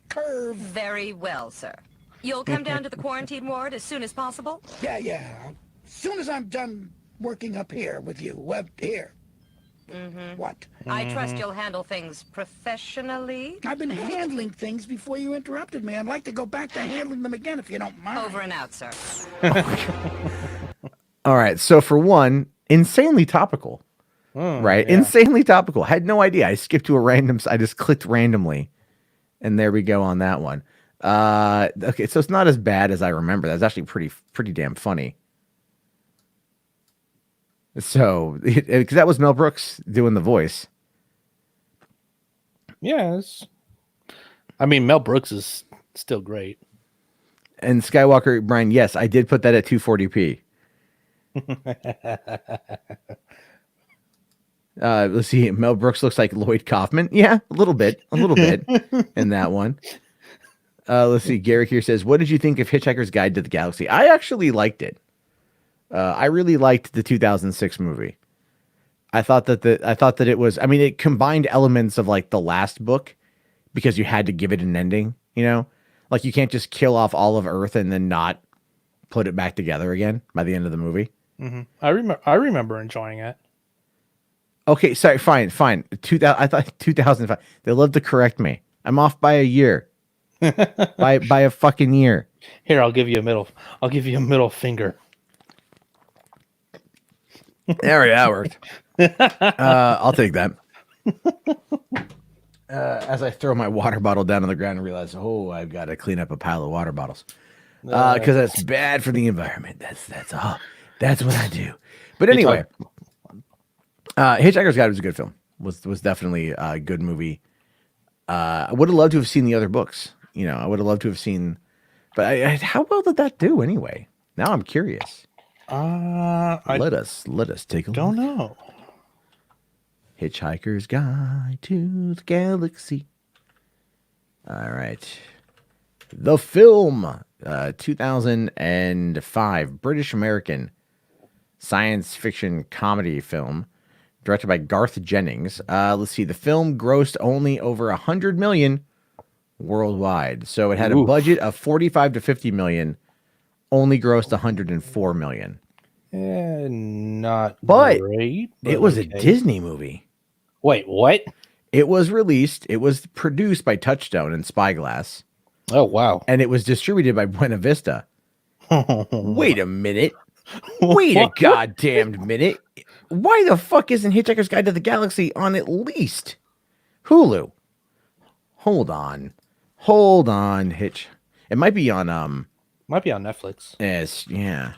curve. Very well, sir. You'll come down to the quarantine ward as soon as possible? Yeah. As soon as I'm done working up here with you, here. What? I trust you'll handle things professionally. I've been handling things before you interrupted me. I'd like to go back to handling them again if you don't mind. Over and out, sir. All right, so for one, insanely topical. Right? yeah. Insanely topical. Had no idea. I skipped to a random. I just clicked randomly, and there we go on that one. Okay, so it's not as bad as I remember. That's actually pretty damn funny. So, because that was Mel Brooks doing the voice. Yes. I mean, Mel Brooks is still great. And Skywalker, Brian, yes, I did put that at 240p. Let's see. Mel Brooks looks like Lloyd Kaufman. Yeah, a little bit in that one. Let's see. Garrick here says, "What did you think of Hitchhiker's Guide to the Galaxy?" I actually liked it. I really liked the 2006 movie. I thought that it was. I mean, it combined elements of like the last book because you had to give it an ending. Like you can't just kill off all of Earth and then not put it back together again by the end of the movie. I remember enjoying it. Okay, sorry, fine. 2000. I thought 2005. They love to correct me. I'm off by a year. by a fucking year. Here, I'll give you a middle finger. There, that worked. I'll take that. As I throw my water bottle down on the ground and realize, I've got to clean up a pile of water bottles because that's bad for the environment. That's all. That's what I do. But anyway, Hitchhiker's Guide was a good film. Was definitely a good movie. I would have loved to have seen the other books. I would have loved to have seen. But how well did that do anyway? Now I'm curious. I Let us take a don't look. know. Hitchhiker's Guide to the Galaxy. All right. The film, 2005, British American science fiction comedy film directed by Garth Jennings. Let's see. The film grossed only over 100 million worldwide. So it had a Oof. budget of 45 to 50 million, only grossed 104 million. Not But great. It was a okay. Disney movie. Wait, what? It was released. It was produced by Touchstone and Spyglass, Oh, wow. and it was distributed by Buena Vista. Wait a minute. Wait a goddamn minute. Why the fuck isn't Hitchhiker's Guide to the Galaxy on at least Hulu? Hold on. Hitch. It might be on Might be on Netflix. Yes, yeah.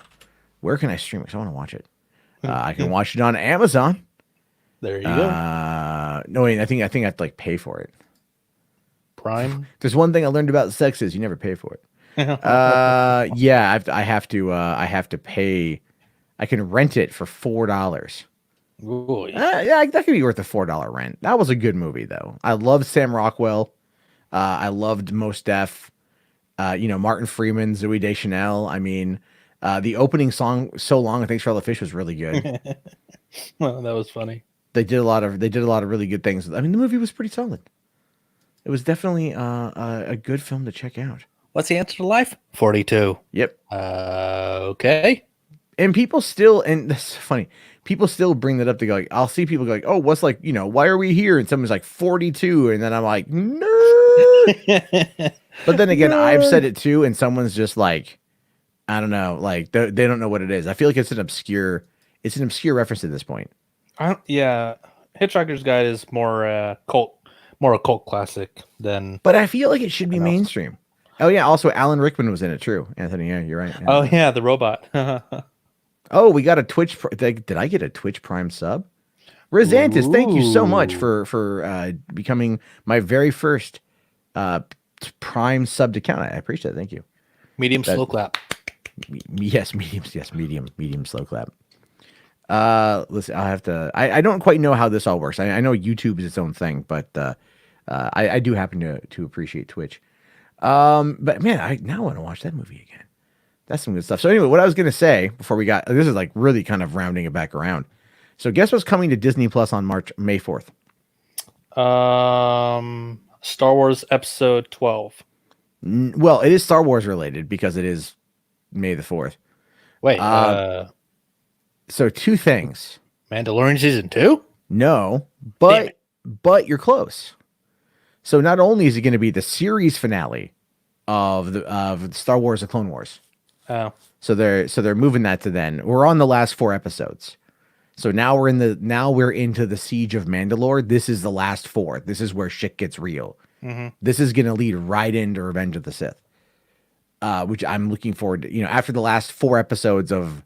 Where can I stream it? 'Cause I want to watch it. I can watch it on Amazon. There you go. No, wait, I think I have to like pay for it. Prime. There's one thing I learned about sex is you never pay for it. Yeah, I have to pay. I can rent it for $4. Ooh, Yeah, that could be worth a $4 rent. That was a good movie though. I loved Sam Rockwell. I loved Mos Def. Martin Freeman, Zooey Deschanel. I mean, the opening song "So Long" and "Thanks for All the Fish" was really good. Well, that was funny. They did a lot of really good things. I mean, the movie was pretty solid. It was definitely a good film to check out. What's the answer to life? 42. Yep. Okay. And people still, and this is funny, people still bring that up to go like, I'll see people go like, oh, what's like, why are we here? And someone's like 42. And then I'm like, nerd. But then again, I've said it too. And someone's just like, I don't know, like they don't know what it is. I feel like it's an obscure reference at this point. Yeah. Hitchhiker's Guide is more a cult classic than. But I feel like it should be mainstream. Oh yeah. Also, Alan Rickman was in it. True, Anthony. Yeah, you're right. Yeah. Oh yeah, the robot. Oh, we got a Twitch. Did I get a Twitch Prime sub? Rizantis, thank you so much for becoming my very first Prime subbed account. I appreciate it. Thank you. Medium slow clap. Yes, medium slow clap. Listen, I have to. I don't quite know how this all works. I know YouTube is its own thing, but I do happen to appreciate Twitch. But man, I now want to watch that movie again. That's some good stuff. So anyway, what I was going to say before we got, this is like really kind of rounding it back around. So guess what's coming to Disney Plus on May 4th? Star Wars Episode 12. Well, it is Star Wars related because it is May the 4th. Wait, so two things. Mandalorian Season 2? No, but you're close. So not only is it going to be the series finale of Star Wars: The Clone Wars. Oh, so they're moving that to then. We're on the last 4 episodes. So now we're into the Siege of Mandalore. This is the last 4. This is where shit gets real. Mm-hmm. This is going to lead right into Revenge of the Sith, which I'm looking forward to. After the last 4 episodes of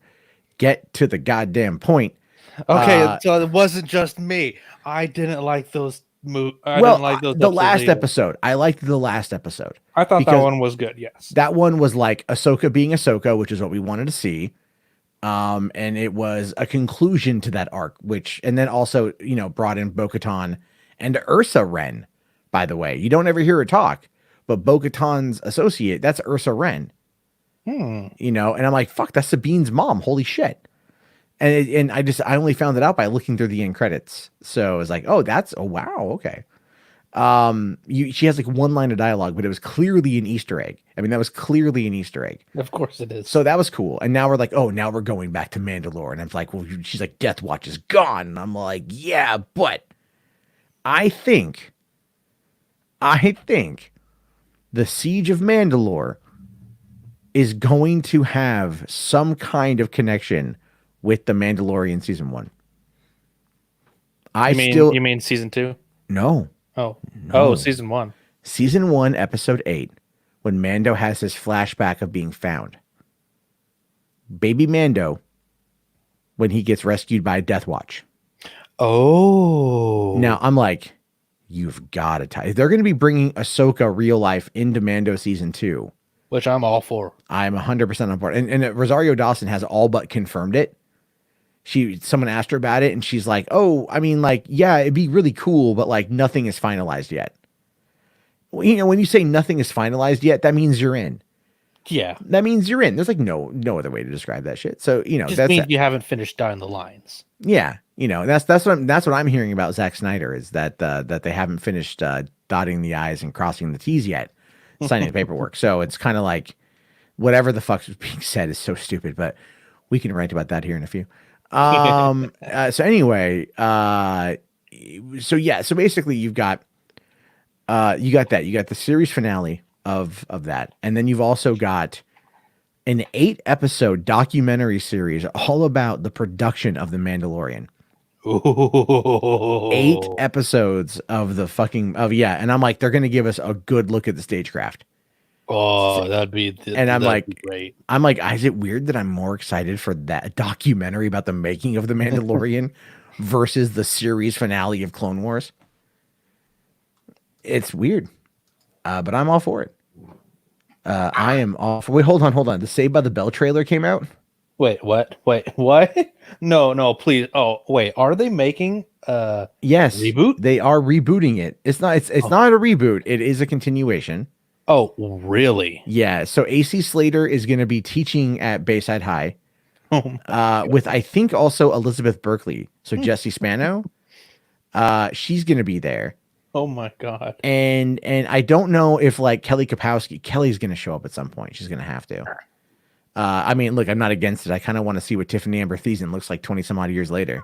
get to the goddamn point. Okay, so it wasn't just me. I didn't like those. The last episode. I liked the last episode. I thought that one was good. Yes, that one was like Ahsoka being Ahsoka, which is what we wanted to see. And it was a conclusion to that arc, and then also brought in Bo-Katan and Ursa Wren. By the way, you don't ever hear her talk, but Bo-Katan's associate, that's Ursa Wren. And I'm like, fuck, that's Sabine's mom. Holy shit. And I only found it out by looking through the end credits. So it was like, oh wow, okay. She has like one line of dialogue, but it was clearly an Easter egg. I mean, that was clearly an Easter egg. Of course it is. So that was cool. And now we're like, oh, now we're going back to Mandalore. And I'm like, well, she's like, Death Watch is gone. And I'm like, yeah, but I think the Siege of Mandalore is going to have some kind of connection with the Mandalorian season 1. You mean season 2? No. Oh, season 1. Season 1, episode 8, when Mando has his flashback of being found. Baby Mando, when he gets rescued by Death Watch. Oh. Now, I'm like, you've got to tie. They're going to be bringing Ahsoka real life into Mando season 2. Which I'm all for. I'm 100% on board. And Rosario Dawson has all but confirmed it. Someone asked her about it, and she's like, oh, I mean, like, yeah, it'd be really cool, but like nothing is finalized yet. Well, when you say nothing is finalized yet, that means you're in. Yeah. that means you're in. There's like no other way to describe that shit. So, you know, Just that's means you haven't finished dotting the lines. yeah, you know, that's what I'm hearing about Zack Snyder is that that they haven't finished dotting the I's and crossing the T's yet, signing the paperwork. So it's kind of like whatever the fuck's being said is so stupid, but we can write about that here in a few. So anyway, so basically you got the series finale of that, and then you've also got an 8-episode documentary series all about the production of The Mandalorian. Ooh. 8 episodes of the fucking and I'm like, they're gonna give us a good look at the stagecraft. Oh, that'd be great. I'm like, is it weird that I'm more excited for that documentary about the making of The Mandalorian versus the series finale of Clone Wars? It's weird, but I'm all for it. I am all for. Wait, hold on. The Saved by the Bell trailer came out. Wait, what? No, please. Oh, wait. Are they making Yes, reboot? They are rebooting it. It's not. It's not a reboot. It is a continuation. Oh, really? Yeah. So AC Slater is going to be teaching at Bayside High, with I think also Elizabeth Berkley. So Jesse Spano, she's going to be there. Oh my god. And I don't know if like Kelly's going to show up at some point. She's going to have to. I mean, look, I'm not against it. I kind of want to see what Tiffany Amber Thiessen looks like 20 some odd years later.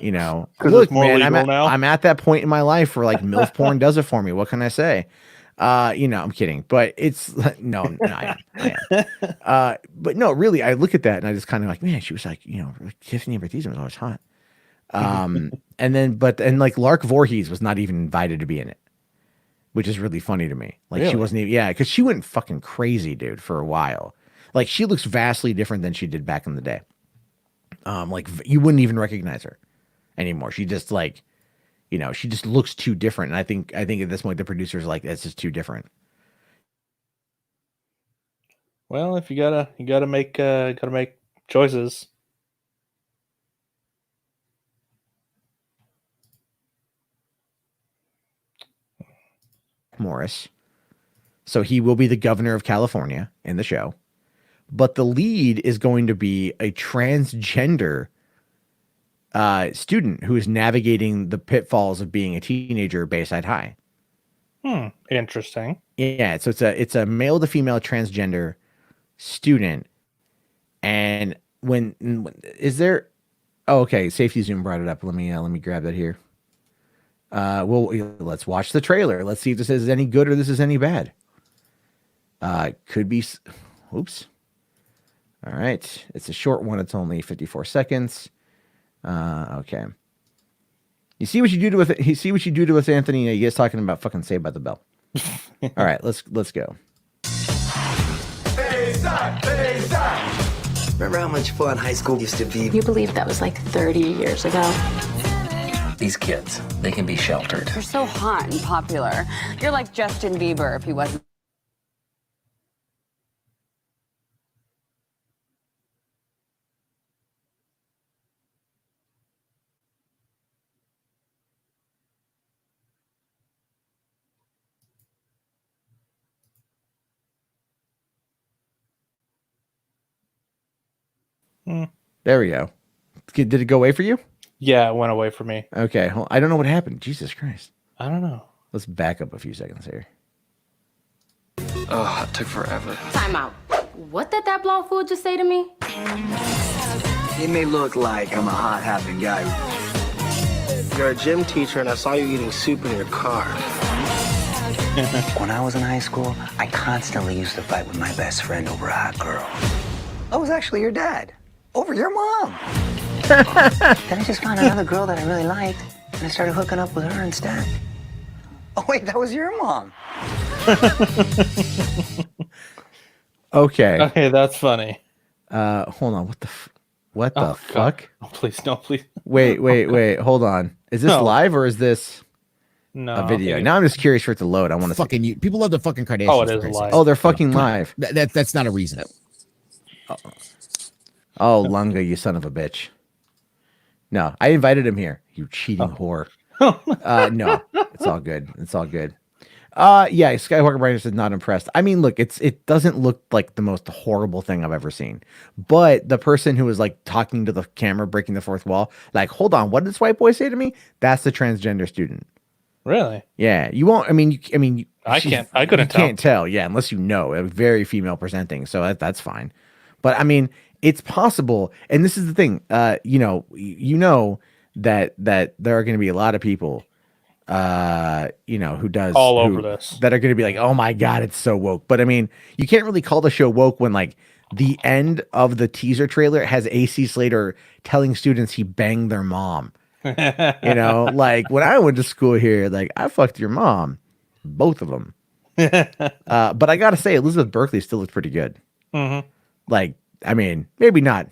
You know, look, man, I'm at that point in my life where like MILF porn does it for me. What can I say? You know, I'm kidding, but it's no, I am. But no, really, I look at that and I just kind of like, man, she was like, you know, like Tiffany Amber Thiessen was always hot. And like Lark Voorhees was not even invited to be in it, which is really funny to me. Like she wasn't even, because she went fucking crazy, dude, for a while. Like she looks vastly different than she did back in the day. Like you wouldn't even recognize her anymore. She just like, you know, she just looks too different. And I think at this point the producers are like, that's just too different. Well, if you gotta make choices. Morris. So he will be the governor of California in the show. But the lead is going to be a transgender student who is navigating the pitfalls of being a teenager at Bayside High. Interesting. Yeah, so it's a male to female transgender student. And when is there? Oh, okay. Safety Zoom brought it up. Let me grab that here. Well, let's watch the trailer. Let's see if this is any good or this is any bad. Could be. Oops. All right. It's a short one. It's only 54 seconds. Okay. You see what you do to with. You see what you do to us, Anthony. You guys talking about fucking Saved by the Bell. All right. Let's go. Remember how much fun high school used to be? You believe that was like 30 years ago? These kids, they can be sheltered. You're so hot and popular. You're like Justin Bieber if he wasn't. There we go. Did it go away for you? Yeah, it went away for me. Okay. Well, I don't know what happened. Jesus Christ. I don't know. Let's back up a few seconds here. Oh, it took forever. Time out. What did that blonde fool just say to me? It may look like I'm a hot, happy guy. You're a gym teacher, and I saw you eating soup in your car. When I was in high school, I constantly used to fight with my best friend over a hot girl. I was actually your dad. Over your mom. Then I just found another girl that I really liked, and I started hooking up with her instead. Oh, wait, that was your mom. Okay. Okay, that's funny. Hold on. What the God. fuck? Oh, please, no, please. Wait. Hold on. Is this live or is this a video? Now I'm just curious for it to load. I want to fucking you. People love the fucking Kardashians. Oh, it is live. Oh, they're fucking live. That's not a reason. Oh, Lunga, you son of a bitch. No, I invited him here. You cheating whore. No, it's all good. It's all good. Yeah, Skywalker Brightness is not impressed. I mean, look, it doesn't look like the most horrible thing I've ever seen. But the person who was like talking to the camera, breaking the fourth wall, like, hold on, what did this white boy say to me? That's the transgender student. Really? Yeah, you won't. I couldn't you can't tell. Yeah, unless you know, very female presenting. So that's fine. But I mean, it's possible. And this is the thing. You know that there are going to be a lot of people All over this. that are going to be like, oh my God, it's so woke. But I mean, you can't really call the show woke when like the end of the teaser trailer has AC Slater telling students he banged their mom. Like when I went to school here, like I fucked your mom, both of them. But I got to say, Elizabeth Berkley still looks pretty good. Mm-hmm. Like, I mean, maybe not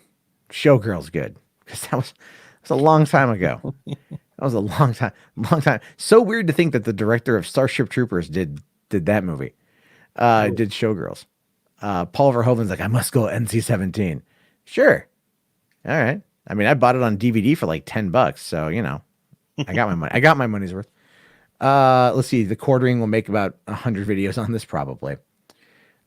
Showgirl's good because that was a long time ago. That was a long time. So weird to think that the director of Starship Troopers did that movie. Did Showgirls. Paul Verhoeven's like, I must go NC-17. Sure. All right. I mean, I bought it on DVD for like $10, so I got my money. I got my money's worth. Let's see. The Quartering will make about 100 videos on this probably.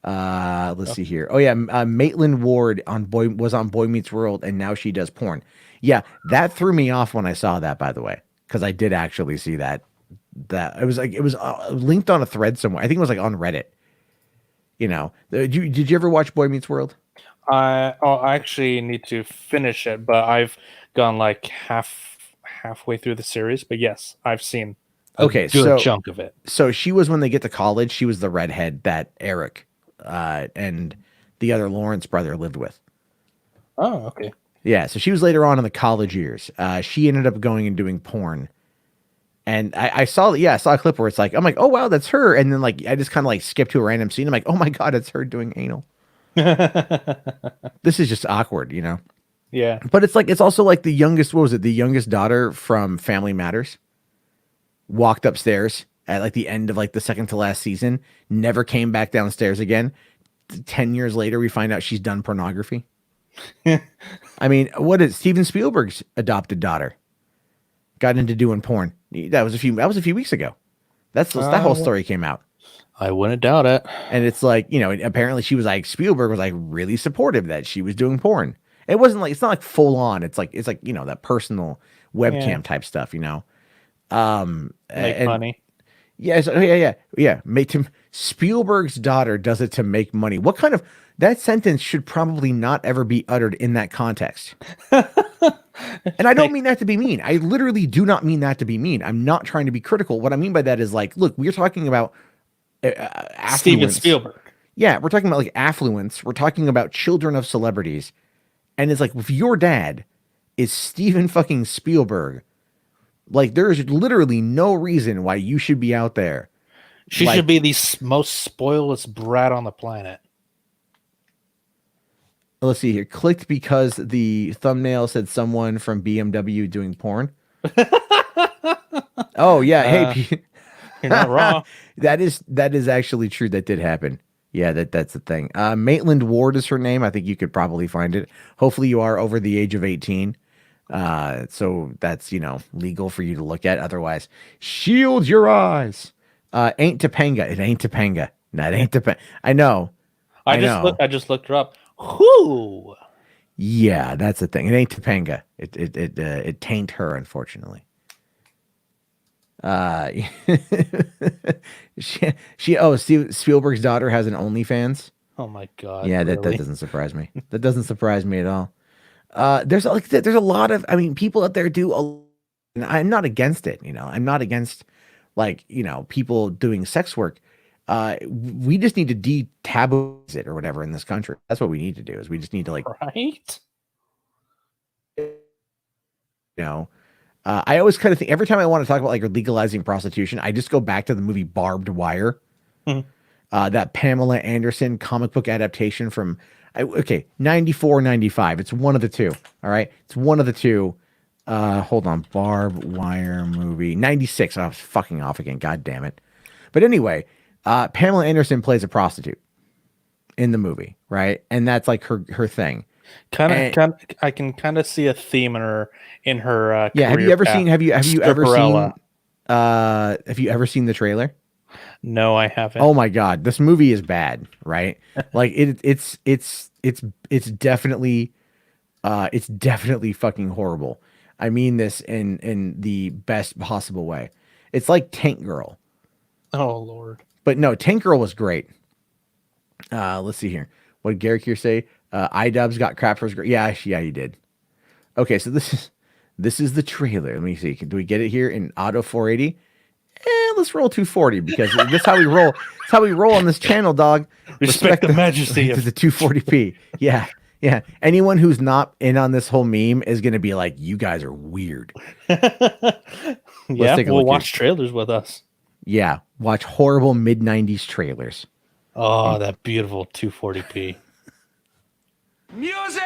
Let's see here. Oh yeah, Maitland Ward was on Boy Meets World, and now she does porn. Yeah, that threw me off when I saw that, by the way, because I did actually see that. That it was linked on a thread somewhere. I think it was like on Reddit. Did you ever watch Boy Meets World? I actually need to finish it, but I've gone like halfway through the series. But yes, I've seen a good chunk of it. So she was, when they get to college, she was the redhead that Eric and the other Lawrence brother lived with. Oh, okay. Yeah, so she was later on in the college years. She ended up going and doing porn. And I saw a clip where it's like, I'm like, oh wow, that's her. And then like I just kind of like skipped to a random scene. I'm like, oh my God, it's her doing anal. This is just awkward, Yeah. But it's also like the youngest, what was it? The youngest daughter from Family Matters walked upstairs at like the end of like the second to last season, never came back downstairs again. 10 years later, we find out she's done pornography. I mean, what is Steven Spielberg's adopted daughter got into doing porn? That was a few weeks ago. That whole story came out. I wouldn't doubt it. And it's like, apparently she was like, Spielberg was like really supportive that she was doing porn. It wasn't like, it's not like full on. It's like, that personal webcam type stuff, Make money. Yeah. Yeah. Spielberg's daughter does it to make money. What kind of, that sentence should probably not ever be uttered in that context. And I don't mean that to be mean. I literally do not mean that to be mean. I'm not trying to be critical. What I mean by that is like, look, we're talking about Steven Spielberg. Yeah, we're talking about like affluence. We're talking about children of celebrities. And it's like, if your dad is Steven fucking Spielberg, like there's literally no reason why you should be out there. She should be the most spoilest brat on the planet. Let's see here. Clicked because the thumbnail said someone from BMW doing porn. Oh yeah. Hey, you're not wrong. That is actually true. That did happen. Yeah, that's the thing. Maitland Ward is her name. I think you could probably find it. Hopefully you are over the age of 18. So that's, legal for you to look at. Otherwise, shield your eyes. Ain't Topanga. It ain't Topanga. That ain't Topanga. I know. I just looked her up. Whoo. Yeah, that's the thing. It ain't Topanga. It taint her, unfortunately. Spielberg's daughter has an OnlyFans. Oh my God. Yeah, really? that doesn't surprise me. That doesn't surprise me at all. There's a lot of, people out there and I'm not against it. I'm not against people doing sex work. We just need to de-taboo it or whatever in this country. That's what we need to do. Is we just need to right. I always kind of think every time I want to talk about legalizing prostitution, I just go back to the movie Barbed Wire. That Pamela Anderson comic book adaptation from 94, 95. It's one of the two. All right. It's one of the two. Hold on. Barbed Wire movie 96. I was fucking off again. God damn it. But anyway, Pamela Anderson plays a prostitute in the movie. Right. And that's like her thing. I can kind of see a theme in her yeah. Have you ever seen the trailer? No, I haven't. Oh my god, this movie is bad, right? Like it's definitely fucking horrible. I mean this in the best possible way. It's like Tank Girl. Oh Lord. But no, Tank Girl was great. Let's see here. What did Garrick here say? iDubbbz got crap for his great. Yeah, he did. Okay, so this is the trailer. Let me see. Do we get it here in auto 480? Let's roll 240 because that's how we roll. That's how we roll on this channel, dog. Respect the majesty of the 240p. Yeah. Yeah. Anyone who's not in on this whole meme is going to be like, you guys are weird. Yeah, we'll watch trailers with us. Yeah. Watch horrible mid 90s trailers. Oh, that beautiful 240p. Music!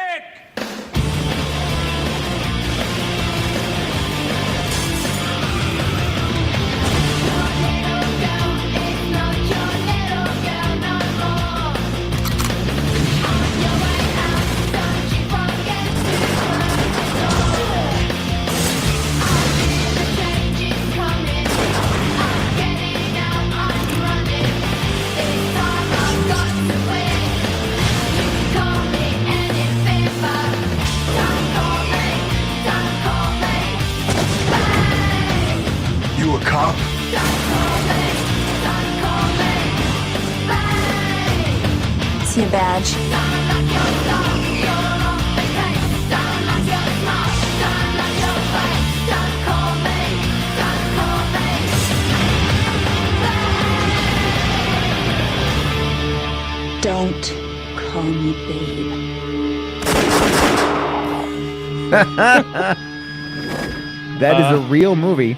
You a cop? See a badge. Don't call me babe. That is a real movie.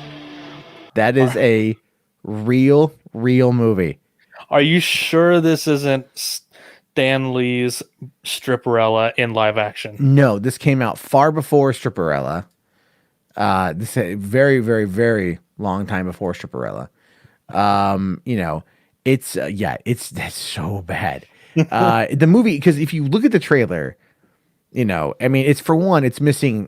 That is a real movie. Are you sure this isn't Stan Lee's Stripperella in live action? No, this came out far before Stripperella. This is a very, very, very long time before Stripperella. You know, it's that's so bad. The movie, because if you look at the trailer, you know, I mean, it's missing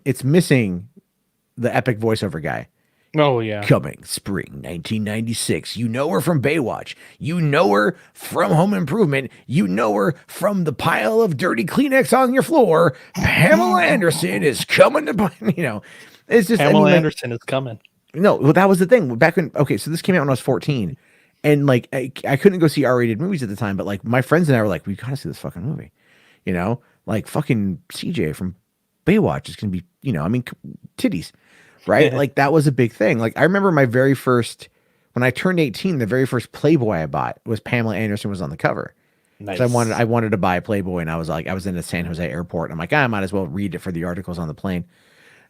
the epic voiceover guy. Oh yeah. Coming spring 1996. You know her from Baywatch. You know her from Home Improvement. You know her from the pile of dirty Kleenex on your floor. Pamela Anderson is coming to, you know, it's just Pamela Anderson is coming. No, well, that was the thing. Back when, okay, so this came out when I was 14. And like, I couldn't go see R-rated movies at the time, but like my friends and I were like, we gotta see this fucking movie. You know, like fucking CJ from Baywatch is gonna be, you know, I mean, titties. Right? Like that was a big thing. Like I remember my very first, when I turned 18, the very first Playboy I bought was Pamela Anderson was on the cover. Nice. So I wanted to buy a Playboy, and I was like, I was in the San Jose airport. And I'm like, I might as well read it for the articles on the plane.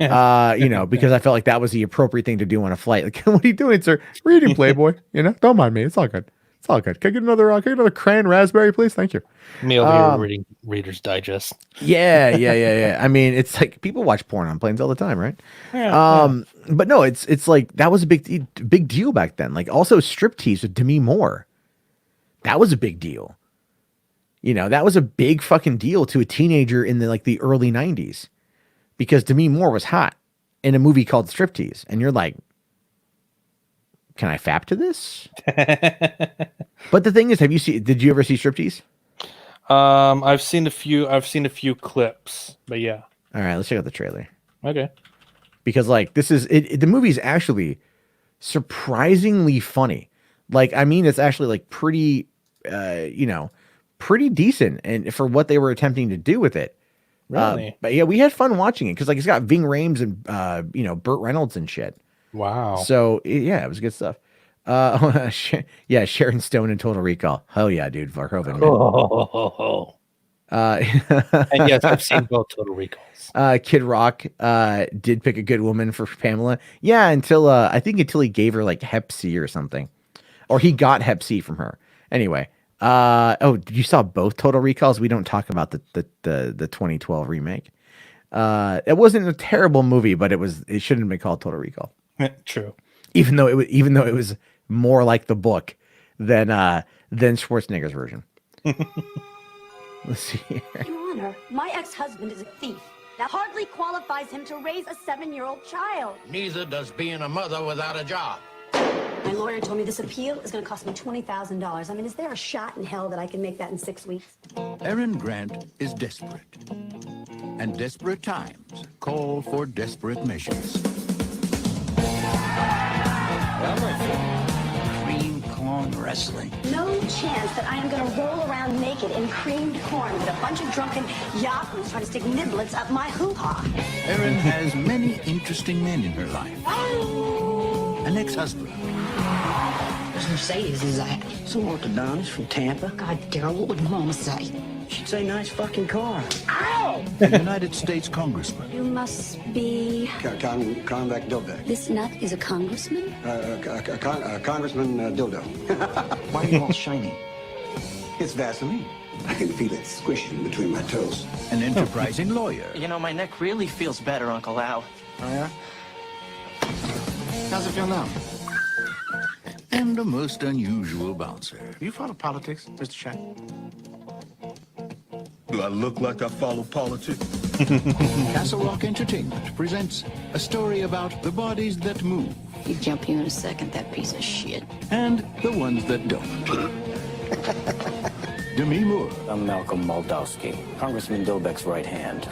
You know, because I felt like that was the appropriate thing to do on a flight. Like, what are you doing, sir? Reading Playboy. You know, don't mind me. It's all good. It's all good. Can I get another cran raspberry, please? Thank you. Me over here reading Reader's Digest. Yeah. I mean, it's like people watch porn on planes all the time, right? Yeah, But no, it's like that was a big deal back then. Like also striptease with Demi Moore. That was a big deal. You know, that was a big fucking deal to a teenager in the early 90s because Demi Moore was hot in a movie called Striptease. And you're like, can I fap to this? But the thing is, did you ever see Striptease? I've seen a few clips, but yeah. All right, let's check out the trailer. Okay. Because like this is the movie is actually surprisingly funny. Like, I mean, it's actually like pretty, you know, pretty decent and for what they were attempting to do with it. Really? But yeah, we had fun watching it because like it's got Ving Rhames and you know, Burt Reynolds and shit. Wow. So yeah, it was good stuff. Yeah, Sharon Stone in Total Recall. Hell yeah, dude, Verhoeven. And yes, I've seen both Total Recalls. Kid Rock did pick a good woman for Pamela. Yeah, until I think until he gave her like Hep C or something, or he got Hep C from her. Anyway, oh, you saw both Total Recalls? We don't talk about the 2012 remake. It wasn't a terrible movie, but it shouldn't have been called Total Recall. True. Even though it was more like the book than Schwarzenegger's version. Let's see here. Your Honor, my ex-husband is a thief. That hardly qualifies him to raise a 7-year-old child. Neither does being a mother without a job. My lawyer told me this appeal is going to cost me $20,000. I mean, is there a shot in hell that I can make that in 6 weeks? Aaron Grant is desperate. And desperate times call for desperate measures. Cream corn wrestling. No chance that I am going to roll around naked in creamed corn with a bunch of drunken yahoos trying to stick niblets up my hoo-ha. Erin has many interesting men in her life. An ex-husband. What's Mercedes is that? Some orthodontist from Tampa. God, Daryl, what would Mama say? She'd say nice fucking car. Ow! A United States congressman. You must be... Convex dildo. This nut is a congressman? Congressman dildo. Why are you all shiny? It's Vaseline. I can feel it squishing between my toes. An enterprising lawyer. You know, my neck really feels better, Uncle Al. Oh, yeah? How's it feel now? And a most unusual bouncer. Do you follow politics, Mr. Shack? Do I look like I follow politics? Castle Rock Entertainment presents a story about the bodies that move. He'd jump you in a second, that piece of shit. And the ones that don't. Demi Moore. I'm Malcolm Moldowski, Congressman Dilbeck's right hand.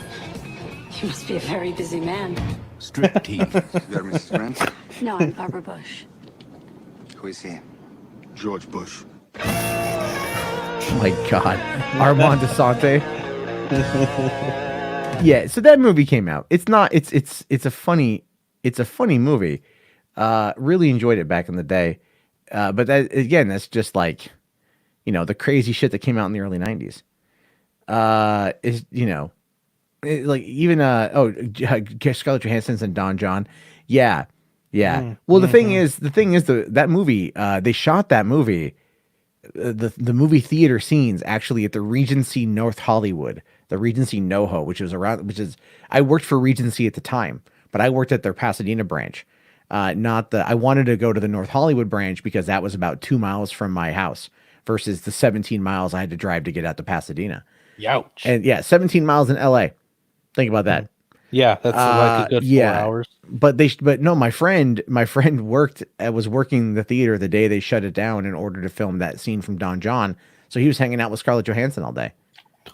You must be a very busy man. Striptease. There, Mrs. Grant. No, I'm Barbara Bush. Who is he? George Bush. Oh my God, Armand Desante. Yeah, so that movie came out. It's not. It's a funny movie. Really enjoyed it back in the day. But that again, that's just like, the crazy shit that came out in the early '90s. Is like even Scarlett Johansson's and Don John. Yeah. Well, the thing is that movie. They shot that movie. The movie theater scenes actually at the Regency North Hollywood, the Regency NoHo, which is I worked for Regency at the time, but I worked at their Pasadena branch. I wanted to go to the North Hollywood branch because that was about 2 miles from my house versus the 17 miles I had to drive to get out to Pasadena. Youch. And 17 miles in LA. Think about that. Yeah, that's like a good 4 hours. But no, my friend was working the theater the day they shut it down in order to film that scene from Don John. So he was hanging out with Scarlett Johansson all day.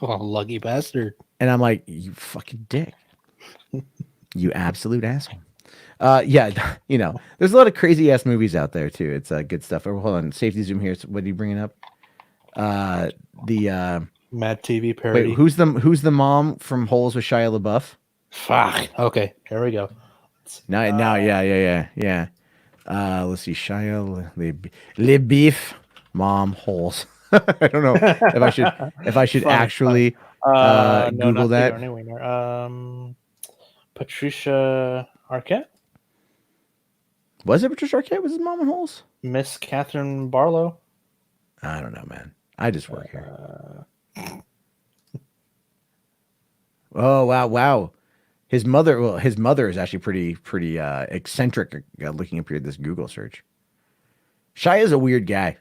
Oh, lucky bastard. And I'm like, you fucking dick. You absolute asshole. There's a lot of crazy ass movies out there too. It's good stuff. Oh, hold on, safety zoom here. What are you bringing up? The Mad TV parody. Wait, who's the mom from Holes with Shia LaBeouf? Fuck. Okay, here we go. Yeah. Let's see, Shia LaBeouf, mom, Holes. I don't know if I should actually Google that. Patricia Arquette. Was it Patricia Arquette? Was his mom in Holes? Miss Catherine Barlow. I don't know, man. I just work here. Oh wow. His mother is actually pretty eccentric. Looking up here at this Google search. Shia's a weird guy.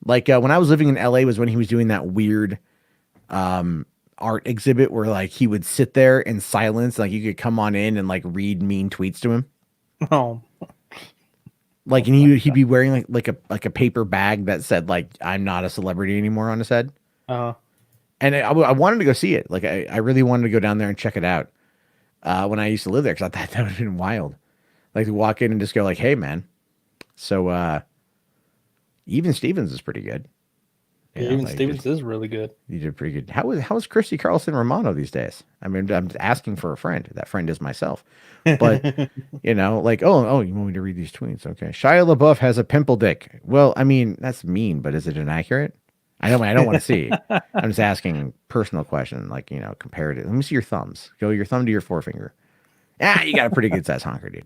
Like when I was living in LA was when he was doing that weird art exhibit where like he would sit there in silence, like you could come on in and like read mean tweets to him. Oh. Like and he'd be wearing like a paper bag that said like I'm not a celebrity anymore on his head. Uh-huh. And I wanted to go see it. Like I really wanted to go down there and check it out. When I used to live there, because I thought that would have been wild. Like to walk in and just go like, hey man. So Even Stevens is pretty good. Even Stevens is really good. You did pretty good. How is Christy Carlson Romano these days? I mean, I'm asking for a friend. That friend is myself. But you want me to read these tweets? Okay. Shia LaBeouf has a pimple dick. Well, I mean, that's mean, but is it inaccurate? I don't want to see. I'm just asking personal question, like, comparative. Let me see your thumbs. Go your thumb to your forefinger. You got a pretty good size honker, dude.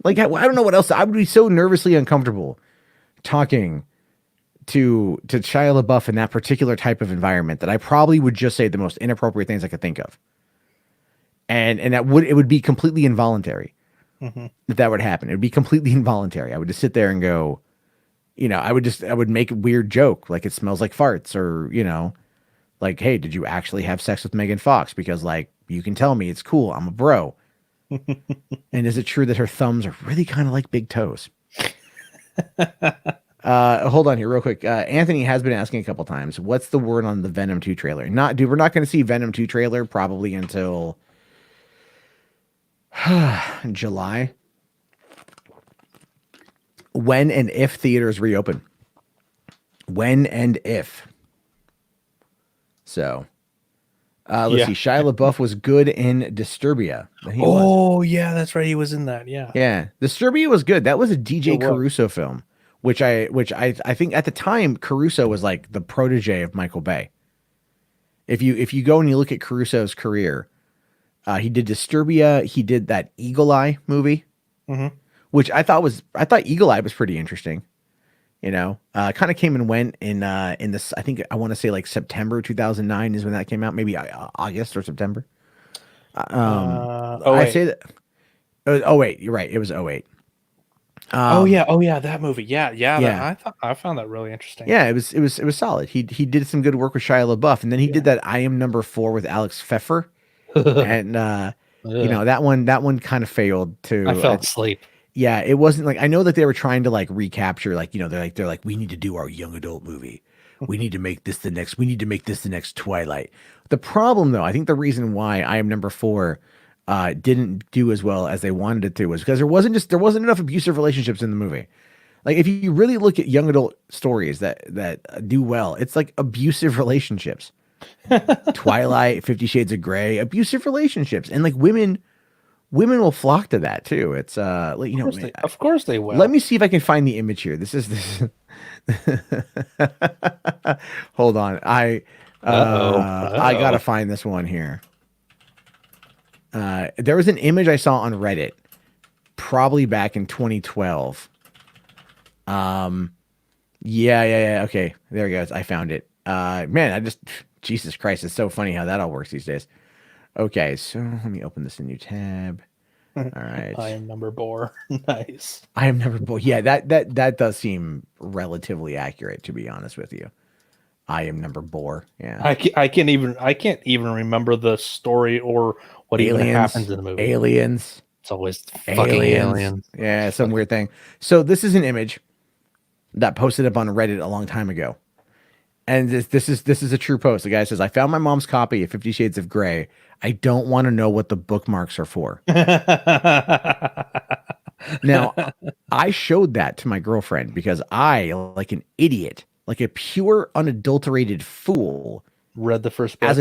Like, I don't know what else. I would be so nervously uncomfortable talking to Shia LaBeouf in that particular type of environment that I probably would just say the most inappropriate things I could think of. And it would be completely involuntary if that would happen. It would be completely involuntary. I would just sit there and go, I would make a weird joke, like it smells like farts, or, like, hey, did you actually have sex with Megan Fox? Because like, you can tell me, it's cool. I'm a bro. And is it true that her thumbs are really kind of like big toes? Hold on here real quick. Anthony has been asking a couple times, what's the word on the Venom 2 trailer? We're not going to see Venom 2 trailer probably until July. When and if theaters reopen. When and if. So, let's see. Shia LaBeouf was good in Disturbia. Yeah, that's right. He was in that. Yeah. Yeah. Disturbia was good. That was a DJ Caruso film, which I think at the time Caruso was like the protege of Michael Bay. If you go and you look at Caruso's career, he did Disturbia. He did that Eagle Eye movie, which I thought Eagle Eye was pretty interesting. You know, kind of came and went in this. I think I want to say like September 2009 is when that came out. Maybe August or September. I say that. Oh wait, you're right. It was 08. Oh yeah, that movie. Yeah. I found that really interesting. Yeah, it was solid. He did some good work with Shia LaBeouf, and then he did that I Am Number 4 with Alex Pfeffer, and you know that one kind of failed too. I fell asleep. Yeah, it wasn't like, I know that they were trying to like recapture, like, you know, they're like we need to do our young adult movie. We need to make this the next Twilight. The problem though, I think the reason why I Am Number 4 didn't do as well as they wanted it to was because there wasn't enough abusive relationships in the movie. Like if you really look at young adult stories that do well, it's like abusive relationships. Twilight, 50 Shades of Grey, abusive relationships, and like women will flock to that too. It's like, you know, of course they will. Let me see if I can find the image here. This is hold on. I gotta find this one here. There was an image I saw on Reddit probably back in 2012. Yeah. Okay, there it goes. I found it. Man, Jesus Christ, it's so funny how that all works these days. Okay, so let me open this in a new tab. All right. I Am Number 4. Nice. I Am Number 4. Yeah, that does seem relatively accurate, to be honest with you. I Am Number 4. Yeah. I can't even remember the story or what even happens in the movie. Aliens. It's always fucking aliens. Yeah, some weird thing. So this is an image that posted up on Reddit a long time ago. And this is a true post. The guy says, I found my mom's copy of 50 Shades of Grey. I don't want to know what the bookmarks are for. Now, I showed that to my girlfriend because I, like an idiot, like a pure unadulterated fool, read the first book. As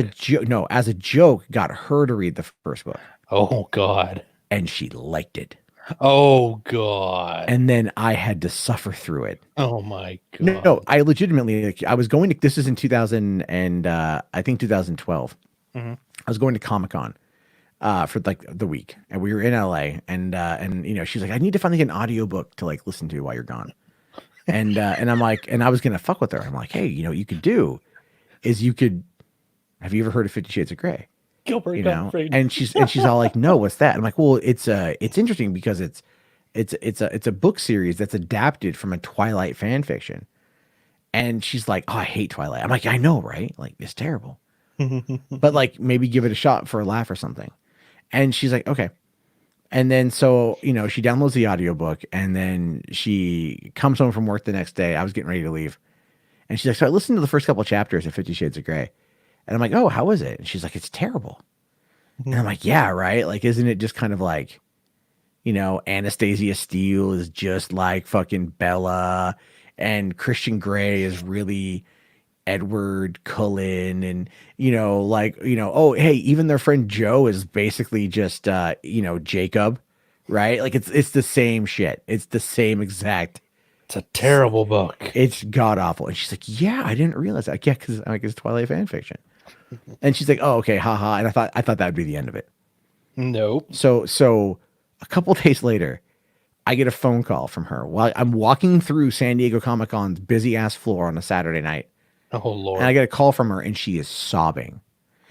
a joke, got her to read the first book. Oh, God. And she liked it. Oh, God. And then I had to suffer through it. Oh, my God. No, I legitimately, like, I was going to, this is in 2000 and I think 2012. Mm-hmm. I was going to Comic-Con for like the week, and we were in LA, and you know, she's like, I need to find like an audiobook to like listen to while you're gone. And I'm like, and I was going to fuck with her. I'm like, hey, you know what you could do is have you ever heard of 50 Shades of Grey? Gilbert, you know, and she's all like, no, what's that? I'm like, well, it's interesting because it's a book series that's adapted from a Twilight fan fiction. And she's like, oh, I hate Twilight. I'm like, I know, right? Like, it's terrible. But like, maybe give it a shot for a laugh or something. And she's like, okay. And then, so, you know, she downloads the audiobook, and then she comes home from work the next day. I was getting ready to leave. And she's like, so I listened to the first couple chapters of 50 Shades of Grey. And I'm like, oh, how is it? And she's like, it's terrible. And I'm like, yeah, right. Like, isn't it just kind of like, you know, Anastasia Steele is just like fucking Bella, and Christian Grey is really Edward Cullen, and, you know, like, you know, oh, hey, even their friend Joe is basically just you know, Jacob, right? Like, it's the same shit. It's the same exact. It's a terrible book. It's god awful. And she's like, yeah, I didn't realize that. Yeah, because like, it's Twilight fan fiction. And she's like, oh, okay, haha. And I thought that would be the end of it. Nope. So a couple days later, I get a phone call from her while I'm walking through San Diego Comic-Con's busy ass floor on a Saturday night. Oh, Lord. And I get a call from her, and she is sobbing.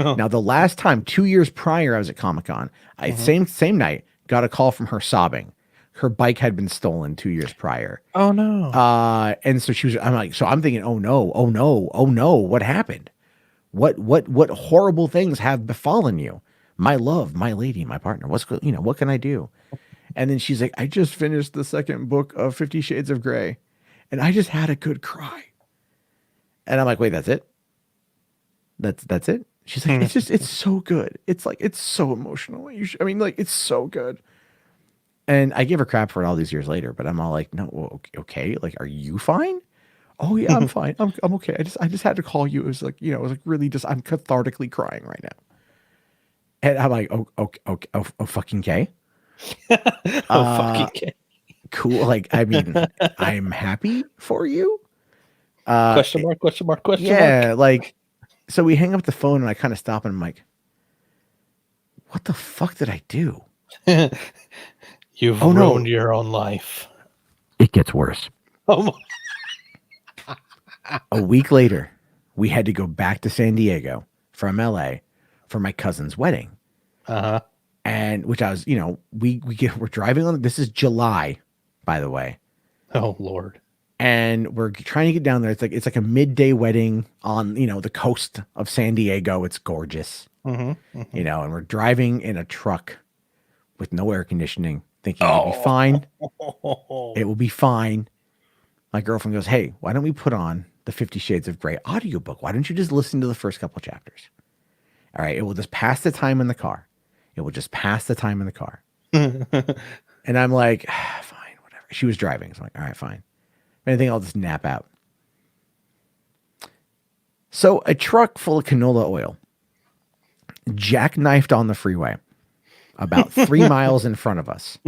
Now, the last time, 2 years prior, I was at Comic-Con, same night, got a call from her sobbing. Her bike had been stolen 2 years prior. Oh, no. And so I'm thinking, oh no, what happened? What horrible things have befallen you? My love, my lady, my partner. What can I do? And then she's like, I just finished the second book of 50 Shades of Grey and I just had a good cry. And I'm like, wait, that's it? That's it? She's like, it's so good. It's like, it's so emotional. It's so good. And I give her crap for it all these years later, but I'm all like, no, well, okay. Like, are you fine? Oh yeah, I'm fine. I'm okay. I just had to call you. It was like, it was like really just, I'm cathartically crying right now. And I'm like, oh, fucking K. Fucking K. Cool. Like, I mean, I'm happy for you. Question mark. Yeah. Like, so we hang up the phone and I kind of stop and I'm like, what the fuck did I do? You've ruined your own life. It gets worse. Oh my. A week later, we had to go back to San Diego from LA for my cousin's wedding. Uh-huh. And which I was, we're driving on. This is July, by the way. Oh Lord. And we're trying to get down there. It's like a midday wedding on, the coast of San Diego. It's gorgeous. Mm-hmm. And we're driving in a truck with no air conditioning, thinking it'll be fine. It will be fine. My girlfriend goes, hey, why don't we put on the 50 Shades of Grey audiobook? Why don't you just listen to the first couple chapters? All right. It will just pass the time in the car. It will just pass the time in the car. And I'm like, fine, whatever. She was driving. So I'm like, all right, fine. If anything, I'll just nap out. So a truck full of canola oil jackknifed on the freeway about 3 miles in front of us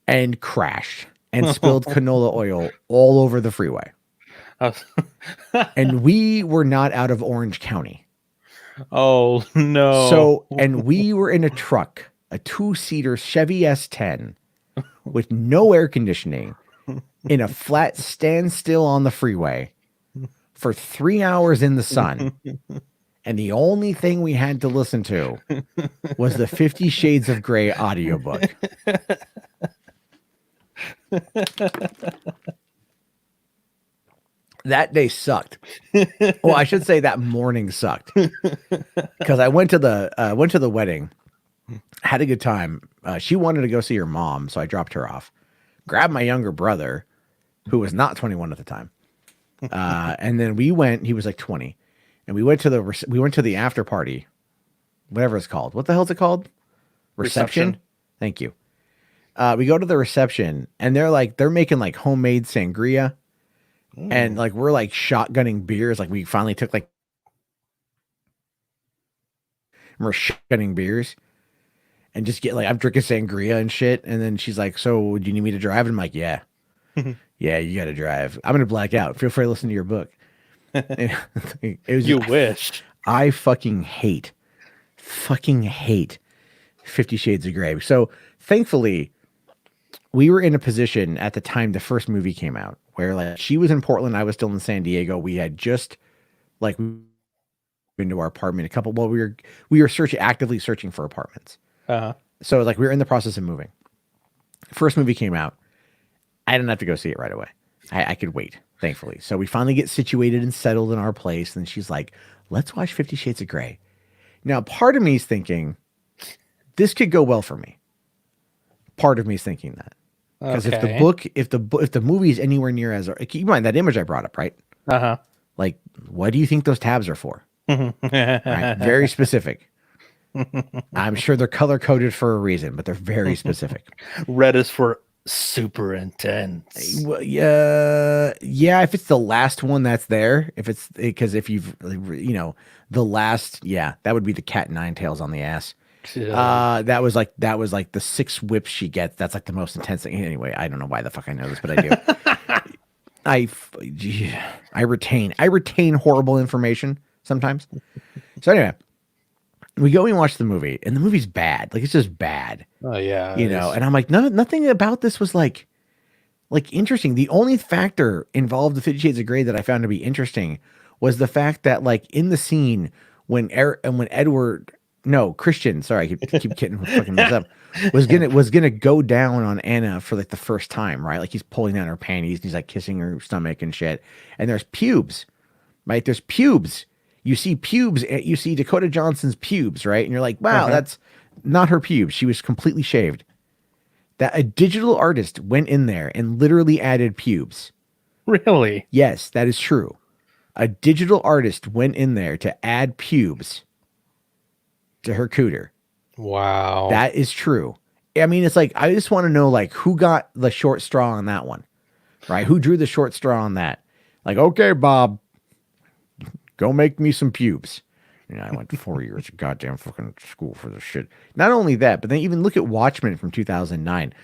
and crashed and spilled canola oil all over the freeway. And we were not out of Orange County. Oh, no. So, and we were in a truck, a 2-seater Chevy S10 with no air conditioning in a flat standstill on the freeway for 3 hours in the sun. And the only thing we had to listen to was the 50 Shades of Grey audiobook. That day sucked. Well, I should say that morning sucked because I went to the wedding, had a good time. She wanted to go see her mom, so I dropped her off, grabbed my younger brother, who was not 21 at the time, and then we went. He was like 20, and we went to the after party, whatever it's called. What the hell is it called? Reception. Thank you. We go to the reception, and they're making like homemade sangria. And like we're like shotgunning beers, like we finally took like we're shotgunning beers and just get like I'm drinking sangria and shit. And then she's like, "So do you need me to drive?" And I'm like, "Yeah, yeah, you got to drive. I'm gonna black out. Feel free to listen to your book." It was you wish. I fucking hate 50 Shades of Grey. So thankfully, we were in a position at the time the first movie came out where like she was in Portland, I was still in San Diego. We had just like been to our apartment we were actively searching for apartments. So like we were in the process of moving. First movie came out. I didn't have to go see it right away. I could wait, thankfully. So we finally get situated and settled in our place. And she's like, let's watch 50 Shades of Grey. Now, part of me is thinking this could go well for me. Part of me is thinking that. Because if the movie is anywhere near as, keep in mind that image I brought up, right? Like, what do you think those tabs are for? Right? Very specific. I'm sure they're color coded for a reason, but they're very specific. Red is for super intense. Well, yeah. If it's the last one that's there, if you've, the last, that would be the cat 9 tails on the ass. That was like the 6 whips she gets. That's like the most intense thing. Anyway, I don't know why the fuck I know this, but I do. I retain horrible information sometimes. So anyway, we go and watch the movie, and the movie's bad. Like it's just bad. Oh yeah, and I'm like, nothing about this was like interesting. The only factor involved with 50 Shades of Grey that I found to be interesting was the fact that like in the scene when Christian, sorry, I keep getting fucking messed up, was gonna go down on Anna for like the first time, right? Like he's pulling down her panties and he's like kissing her stomach and shit. And there's pubes, right? There's pubes. You see pubes, you see Dakota Johnson's pubes, right? And you're like, wow, that's not her pubes. She was completely shaved. that a digital artist went in there and literally added pubes. Really? Yes, that is true. A digital artist went in there to add pubes to her cooter. Wow. That is true. I mean, it's like, I just want to know, like, who got the short straw on that one, right? Who drew the short straw on that? Like, okay, Bob, go make me some pubes. You know, I went to 4 years of goddamn fucking school for this shit. Not only that, but then even look at Watchmen from 2009.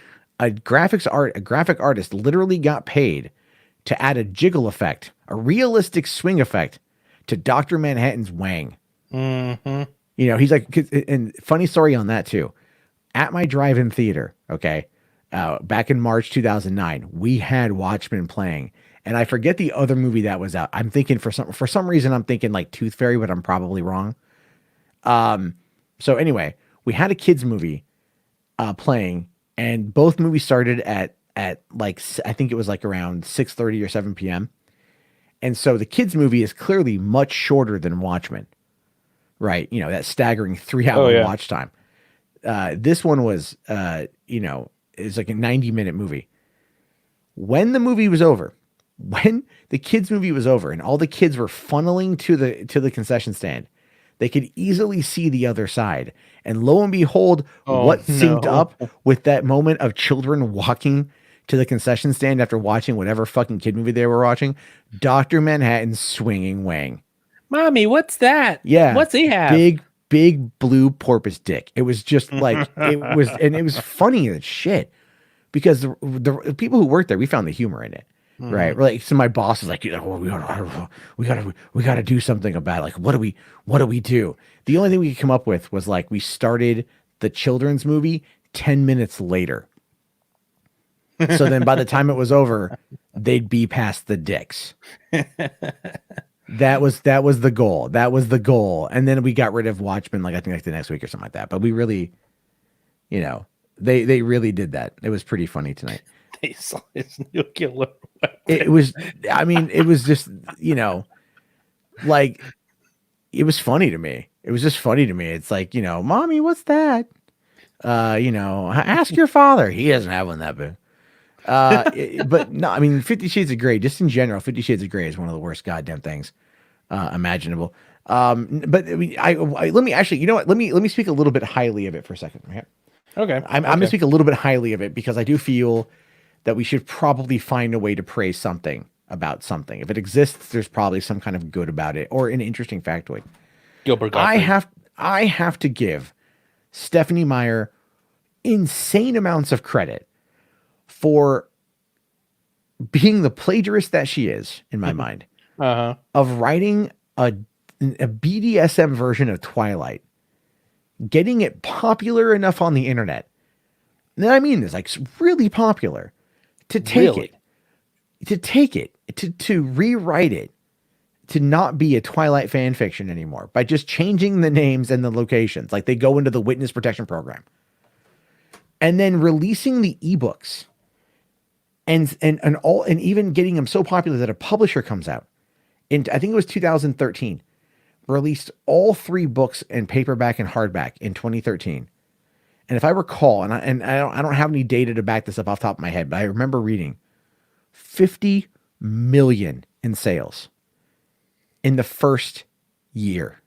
A graphic artist literally got paid to add a jiggle effect, a realistic swing effect to Dr. Manhattan's Wang. Mm-hmm. You know, he's like, and funny story on that too. At my drive-in theater, okay, back in March 2009, we had Watchmen playing, and I forget the other movie that was out. I'm thinking for some reason I'm thinking like Tooth Fairy, but I'm probably wrong. So anyway, we had a kids movie playing, and both movies started at like, I think it was like around 6:30 or 7 p.m. And so the kids movie is clearly much shorter than Watchmen, right? You know, that staggering 3-hour watch time. This one was, you know, it's like a 90-minute movie. When the movie was over, when the kids movie was over and all the kids were funneling to the concession stand, they could easily see the other side. And lo and behold, what synced up with that moment of children walking to the concession stand after watching whatever fucking kid movie they were watching? Dr. Manhattan's Swinging Wang. Mommy, what's that? Yeah. What's he have? Big blue porpoise dick. It was just like, it was funny as shit because the people who worked there, we found the humor in it. Right. Like, so my boss is like, you know, well, we gotta do something about it. Like, what do we do? The only thing we could come up with was like, we started the children's movie 10 minutes later. So then by the time it was over, they'd be past the dicks. That was the goal. That was the goal. And then we got rid of Watchmen, like I think like the next week or something like that. But we really, you know, they really did that. It was pretty funny tonight. They saw his nuclear weapon. It was, I mean, it was just, you know, like, it was funny to me. It was just funny to me. It's like, you know, Mommy, what's that? You know, ask your father. He doesn't have one that big. But no, I mean, 50 Shades of Grey, just in general, 50 Shades of Grey is one of the worst goddamn things imaginable. But I mean, I let me actually, you know what? Let me speak a little bit highly of it for a second. Right? Okay. I'm going to speak a little bit highly of it because I do feel that we should probably find a way to praise something about something. If it exists, there's probably some kind of good about it or an interesting factoid. Gilbert Gottfried. I have to give Stephanie Meyer insane amounts of credit for being the plagiarist that she is, in my mind, of writing a BDSM version of Twilight, getting it popular enough on the internet. And I mean this, like, really popular, to take it, to rewrite it, to not be a Twilight fan fiction anymore by just changing the names and the locations. Like, they go into the witness protection program and then releasing the ebooks and even getting them so popular that a publisher comes out in, I think it was 2013, released all 3 books in paperback and hardback in 2013. And if I recall, and I don't have any data to back this up off the top of my head, but I remember reading 50 million in sales in the first year.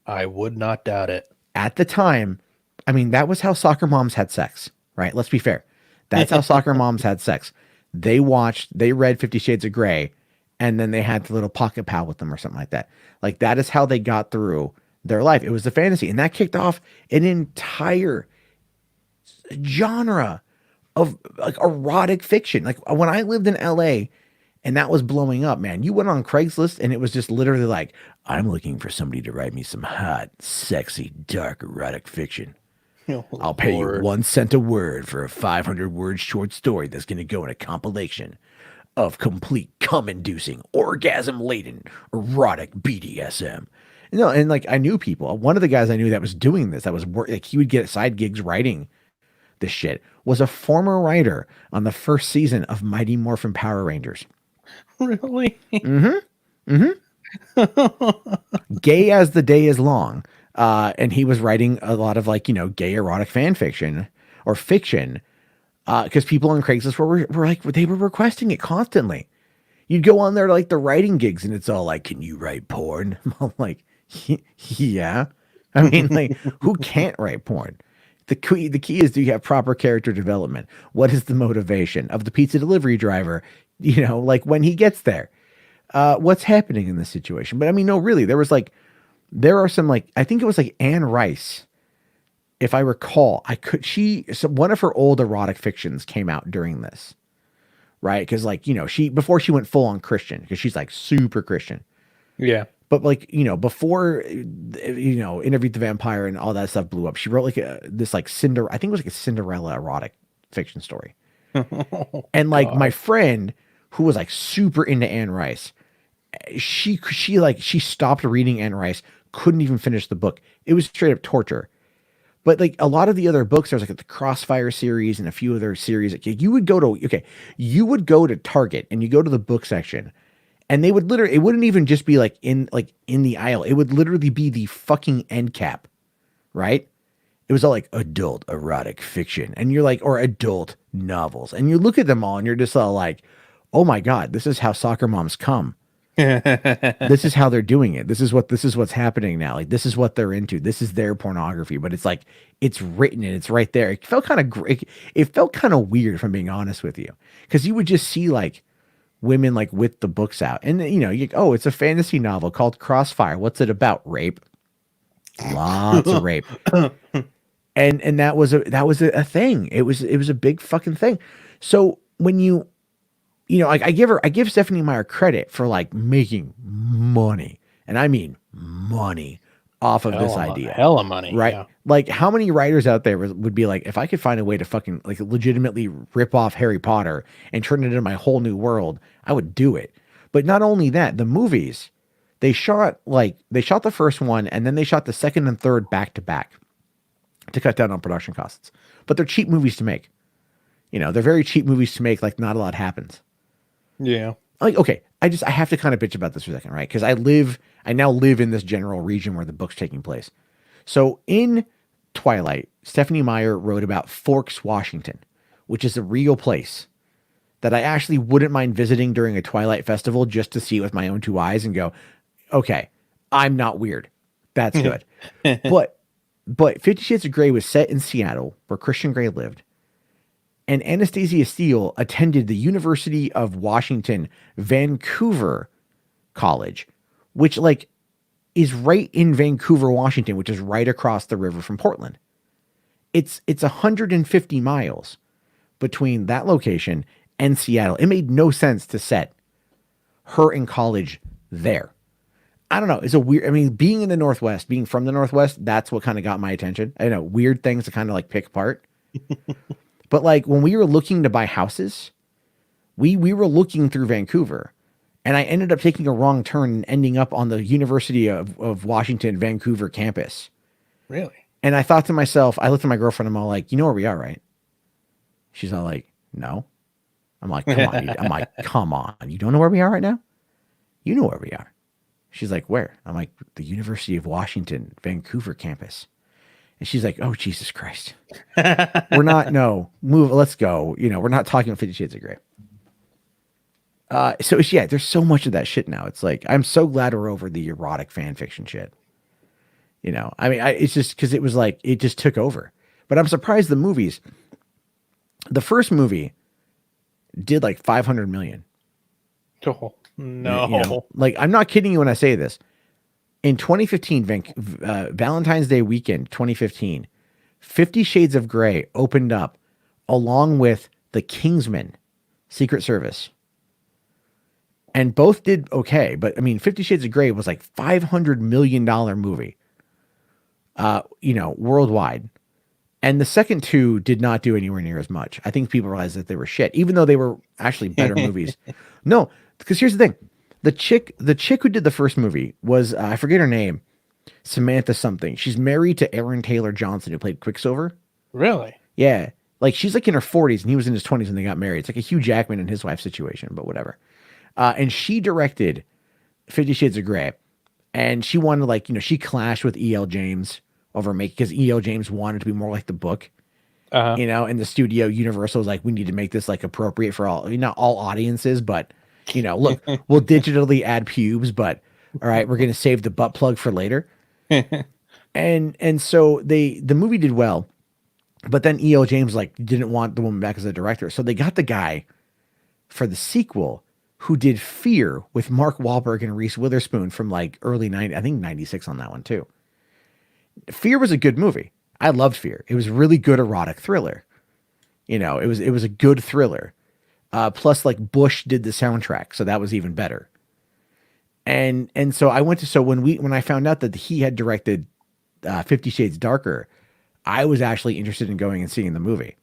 I would not doubt it. At the time, I mean, that was how soccer moms had sex, right? Let's be fair. That's how soccer moms had sex. They read 50 Shades of Grey, and then they had the little pocket pal with them or something like that. Like, that is how they got through their life. It was the fantasy. And that kicked off an entire genre of like erotic fiction. Like, when I lived in LA and that was blowing up, man, you went on Craigslist and it was just literally like, I'm looking for somebody to write me some hot, sexy, dark erotic fiction. I'll pay you 1 cent a word for a 500-word short story that's going to go in a compilation of complete cum-inducing, orgasm-laden, erotic BDSM. You know, and like, I knew people. One of the guys I knew that was doing this, that was like, he would get side gigs writing this shit, was a former writer on the first season of Mighty Morphin Power Rangers. Really? Gay as the day is long. And he was writing a lot of, like, you know, gay erotic fan fiction or fiction Because people on Craigslist were like, they were requesting it constantly. You'd go on there to like the writing gigs and it's all like, can you write porn? I'm like, yeah. I mean, like, who can't write porn? The key is, do you have proper character development? What is the motivation of the pizza delivery driver? You know, like when he gets there, what's happening in this situation? But I mean, no, really, there are some like, I think it was like Anne Rice. If I recall, one of her old erotic fictions came out during this. Right. Cause like, you know, before she went full on Christian, cause she's like super Christian. Yeah. But like, you know, before, you know, Interviewed the Vampire and all that stuff blew up, she wrote like this like I think it was like a Cinderella erotic fiction story. And like my friend who was like super into Anne Rice, she stopped reading Anne Rice, couldn't even finish the book. It was straight up torture. But like a lot of the other books, there's like the Crossfire series and a few other series. You would go to Target and you go to the book section, and they would literally, it wouldn't even just be like in the aisle. It would literally be the fucking end cap, right? It was all like adult erotic fiction, and you're like, or adult novels, and you look at them all, and you're just all like, oh my god, this is how soccer moms come. This is how they're doing it. This is what's happening now. Like, this is what they're into. This is their pornography, but it's like, it's written and it's right there. It felt kind of great. It felt kind of weird, if I'm being honest with you, because you would just see like women like with the books out, and you know, oh, it's a fantasy novel called Crossfire. What's it about? Rape. Lots of rape. And that was a thing. It was a big fucking thing. So when you know, like I give Stephanie Meyer credit for like making money, and I mean money off of this idea. Hella money, right? Yeah. Like how many writers out there would be like, if I could find a way to fucking like legitimately rip off Harry Potter and turn it into my whole new world, I would do it. But not only that, the movies, they shot the first one and then they shot the second and third back to back to cut down on production costs. But they're cheap movies to make. You know, they're very cheap movies to make. Like not a lot happens. Yeah. Like, okay, I have to kind of bitch about this for a second, right? Because I now live in this general region where the book's taking place. So in Twilight, Stephanie Meyer wrote about Forks, Washington, which is a real place that I actually wouldn't mind visiting during a Twilight festival just to see it with my own two eyes and go, okay, I'm not weird. That's good. But 50 Shades of Grey was set in Seattle, where Christian Grey lived. And Anastasia Steele attended the University of Washington, Vancouver College, which like is right in Vancouver, Washington, which is right across the river from Portland. It's 150 miles between that location and Seattle. It made no sense to set her in college there. I don't know. It's a weird, I mean, being in the Northwest, being from the Northwest, that's what kind of got my attention. I know, weird things to kind of like pick apart. But like when we were looking to buy houses, we were looking through Vancouver, and I ended up taking a wrong turn and ending up on the University of Washington, Vancouver campus. Really? And I thought to myself, I looked at my girlfriend, I'm all like, you know where we are, right? She's all like, no. I'm like, come on. You don't know where we are right now? You know where we are. She's like, where? I'm like, the University of Washington, Vancouver campus. And she's like, oh, Jesus Christ. Let's go. You know, we're not talking 50 Shades of Grey. So yeah, there's so much of that shit now. It's like, I'm so glad we're over the erotic fan fiction shit. You know, I mean, it's just because it was like, it just took over. But I'm surprised the movies, the first movie did like 500 million. Oh, no. You know, like, I'm not kidding you when I say this. In 2015, Valentine's Day weekend, 2015, 50 Shades of Grey opened up along with The Kingsman, Secret Service. And both did okay. But I mean, 50 Shades of Grey was like $500 million movie, you know, worldwide. And the second two did not do anywhere near as much. I think people realized that they were shit, even though they were actually better movies. No, because here's the thing. The chick who did the first movie was, I forget her name, Samantha something. She's married to Aaron Taylor Johnson, who played Quicksilver. Really? Yeah. Like, she's like in her 40s and he was in his 20s when they got married. It's like a Hugh Jackman and his wife situation, but whatever. And she directed 50 Shades of Grey. And she wanted, like, you know, she clashed with E.L. James over because E.L. James wanted to be more like the book. You know, and the studio Universal was like, we need to make this like appropriate for all, not all audiences, but you know, look, we'll digitally add pubes, but all right, we're gonna save the butt plug for later. and so the movie did well, but then E.L. James like didn't want the woman back as a director, so they got the guy for the sequel who did Fear with Mark Wahlberg and Reese Witherspoon from like early 90, I think 96 on that one too. Fear was a good movie. I loved Fear. It was a really good erotic thriller. You know, it was a good thriller. Plus like Bush did the soundtrack, so that was even better. And so I went to, so when I found out that he had directed 50 Shades Darker, I was actually interested in going and seeing the movie.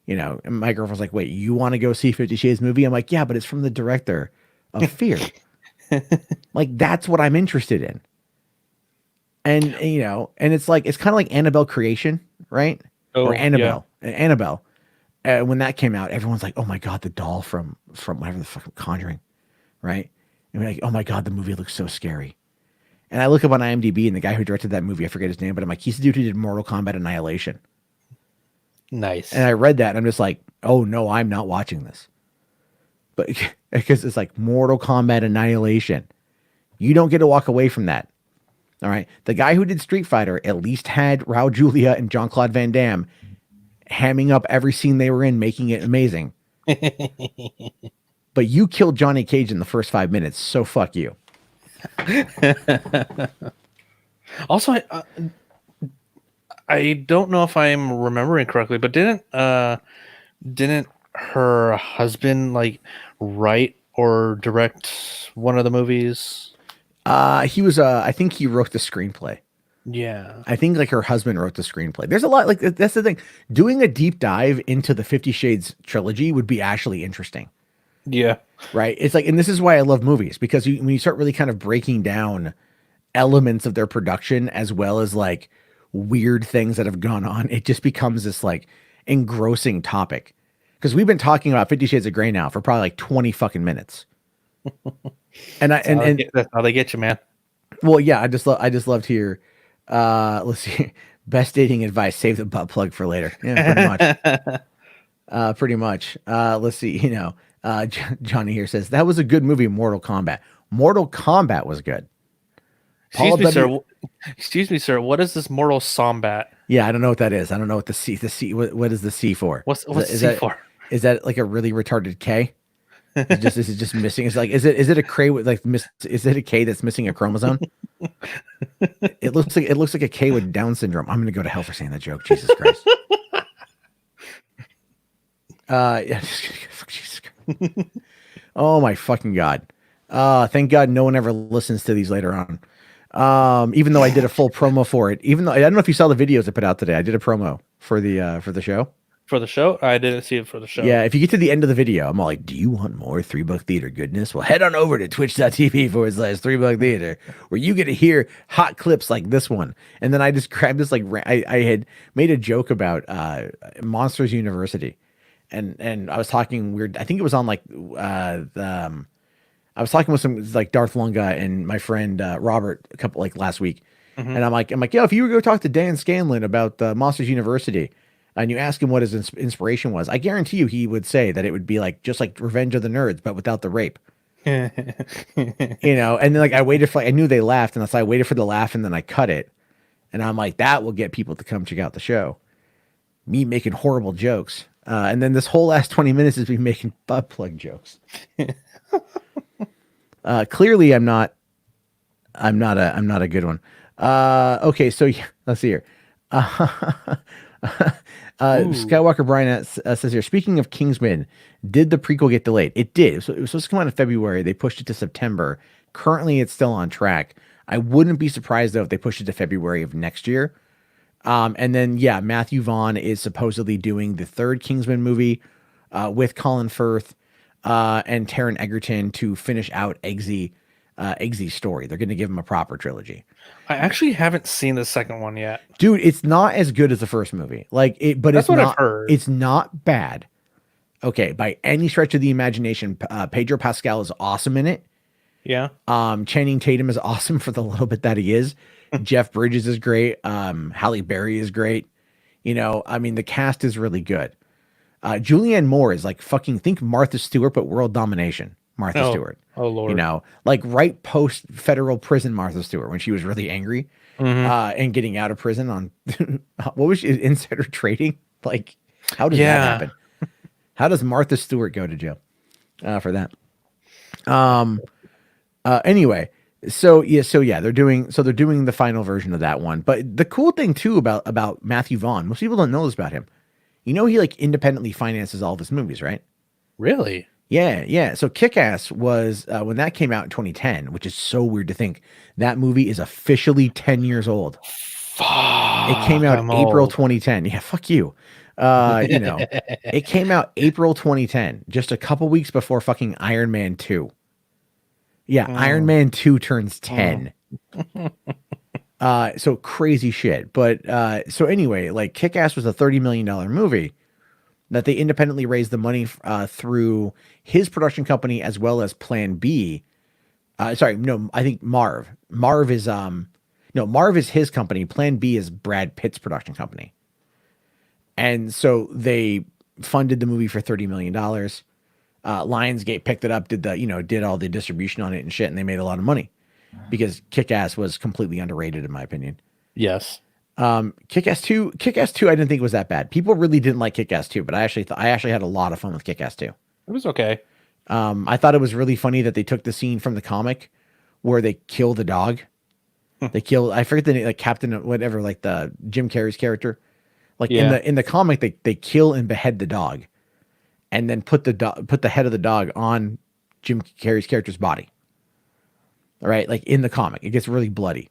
You know, and my girlfriend was like, wait, you want to go see 50 Shades movie? I'm like, yeah, but it's from the director of Fear. Like, that's what I'm interested in. And, you know, and it's like, it's kind of like Annabelle Creation, right? Oh, or Annabelle. Yeah. Annabelle. When that came out, everyone's like, oh my God, the doll from whatever the fuck, Conjuring, right? And we're like, oh my God, the movie looks so scary. And I look up on IMDb and the guy who directed that movie, I forget his name, but I'm like, he's the dude who did Mortal Kombat Annihilation. Nice. And I read that and I'm just like, oh no, I'm not watching this. But because it's like Mortal Kombat Annihilation. You don't get to walk away from that. All right. The guy who did Street Fighter at least had Raul Julia and Jean-Claude Van Damme hamming up every scene they were in, making it amazing. But you killed Johnny Cage in the first 5 minutes, so fuck you. Also, I don't know if I'm remembering correctly, but didn't her husband like write or direct one of the movies? He was I think he wrote the screenplay. Yeah. I think like her husband wrote the screenplay. There's a lot, like that's the thing. Doing a deep dive into the 50 Shades trilogy would be actually interesting. Yeah. Right. It's like, and this is why I love movies, because when you start really kind of breaking down elements of their production as well as like weird things that have gone on, it just becomes this like engrossing topic. Because we've been talking about 50 Shades of Grey now for probably like 20 fucking minutes. And that's how they get you, man. Well, yeah, I just loved here. Let's see. Best dating advice: save the butt plug for later. Yeah, pretty much. Pretty much. Let's see. You know, Johnny here says that was a good movie. Mortal Kombat. Mortal Kombat was good. Excuse me, sir. What is this Mortal Kombat? Yeah, I don't know what that is. I don't know what the C. What is the C for? What's the C for? Is that like a really retarded K? Is it just missing? It's like, is it a K with like is it a K that's missing a chromosome? It looks like a K with Down syndrome. I'm gonna go to hell for saying that joke. Jesus Christ. Yeah. Jesus Christ. Oh my fucking God. Thank God no one ever listens to these later on. Even though I did a full promo for it, even though I don't know if you saw the videos I put out today. I did a promo for the show. For the show? I didn't see it for the show. Yeah, if you get to the end of the video, I'm all like, do you want more $3 Theater goodness? Well, head on over to twitch.tv/$3 Theater, where you get to hear hot clips like this one. And then I just grabbed this, like, I had made a joke about Monsters University. And I was talking weird. I think it was on like, I was talking with some like Darth Lunga and my friend Robert a couple like last week. Mm-hmm. And I'm like, yo, if you were to go talk to Dan Scanlon about Monsters University, and you ask him what his inspiration was, I guarantee you he would say that it would be like just like Revenge of the Nerds, but without the rape. You know, and then like I waited for, I knew they laughed, and so I waited for the laugh, and then I cut it, and I'm like, that will get people to come check out the show. Me making horrible jokes, and then this whole last 20 minutes is me making butt plug jokes. Clearly, I'm not a good one. Okay, so let's see here. Skywalker Brian says here, speaking of Kingsman, did the prequel get delayed? It did. It was supposed to come out in February. They pushed it to September. Currently, it's still on track. I wouldn't be surprised, though, if they pushed it to February of next year. And then, yeah, Matthew Vaughn is supposedly doing the third Kingsman movie with Colin Firth and Taron Egerton to finish out Eggsy's story. They're going to give him a proper trilogy. I actually haven't seen the second one yet. Dude, it's not as good as the first movie. Like it, but that's it's not, I've heard. It's not bad. Okay, by any stretch of the imagination, Pedro Pascal is awesome in it. Yeah. Channing Tatum is awesome for the little bit that he is. Jeff Bridges is great. Halle Berry is great. I mean, the cast is really good. Julianne Moore is like fucking think Martha Stewart, but world domination. Martha Stewart. Oh Lord. Like right post federal prison Martha Stewart when she was really angry and getting out of prison on what was she, insider trading? Like, how does that happen? How does Martha Stewart go to jail for that? Anyway, so they're doing the final version of that one. But the cool thing too about Matthew Vaughn, most people don't know this about him. He like independently finances all of his movies, right? Really? Yeah. So Kick-Ass was when that came out in 2010, which is so weird to think that movie is officially 10 years old. It came out April 2010. Yeah, fuck you. It came out April 2010, just a couple weeks before fucking Iron Man 2. Yeah, Iron Man 2 turns 10. So crazy shit. But so anyway, like Kick-Ass was a $30 million movie that they independently raised the money through his production company as well as Plan B. I think Marv. Marv is his company. Plan B is Brad Pitt's production company. And so they funded the movie for $30 million. Lionsgate picked it up, did all the distribution on it and shit, and they made a lot of money because Kick-Ass was completely underrated in my opinion. Yes. Kick-Ass 2, I didn't think was that bad. People really didn't like Kick-Ass 2, but I actually had a lot of fun with Kick-Ass 2. It was okay. I thought it was really funny that they took the scene from the comic where they kill the dog. They kill, I forget the name, like Captain, whatever, like the Jim Carrey's character. Like in the comic, they kill and behead the dog, and then put the head of the dog on Jim Carrey's character's body. All right, like in the comic, it gets really bloody.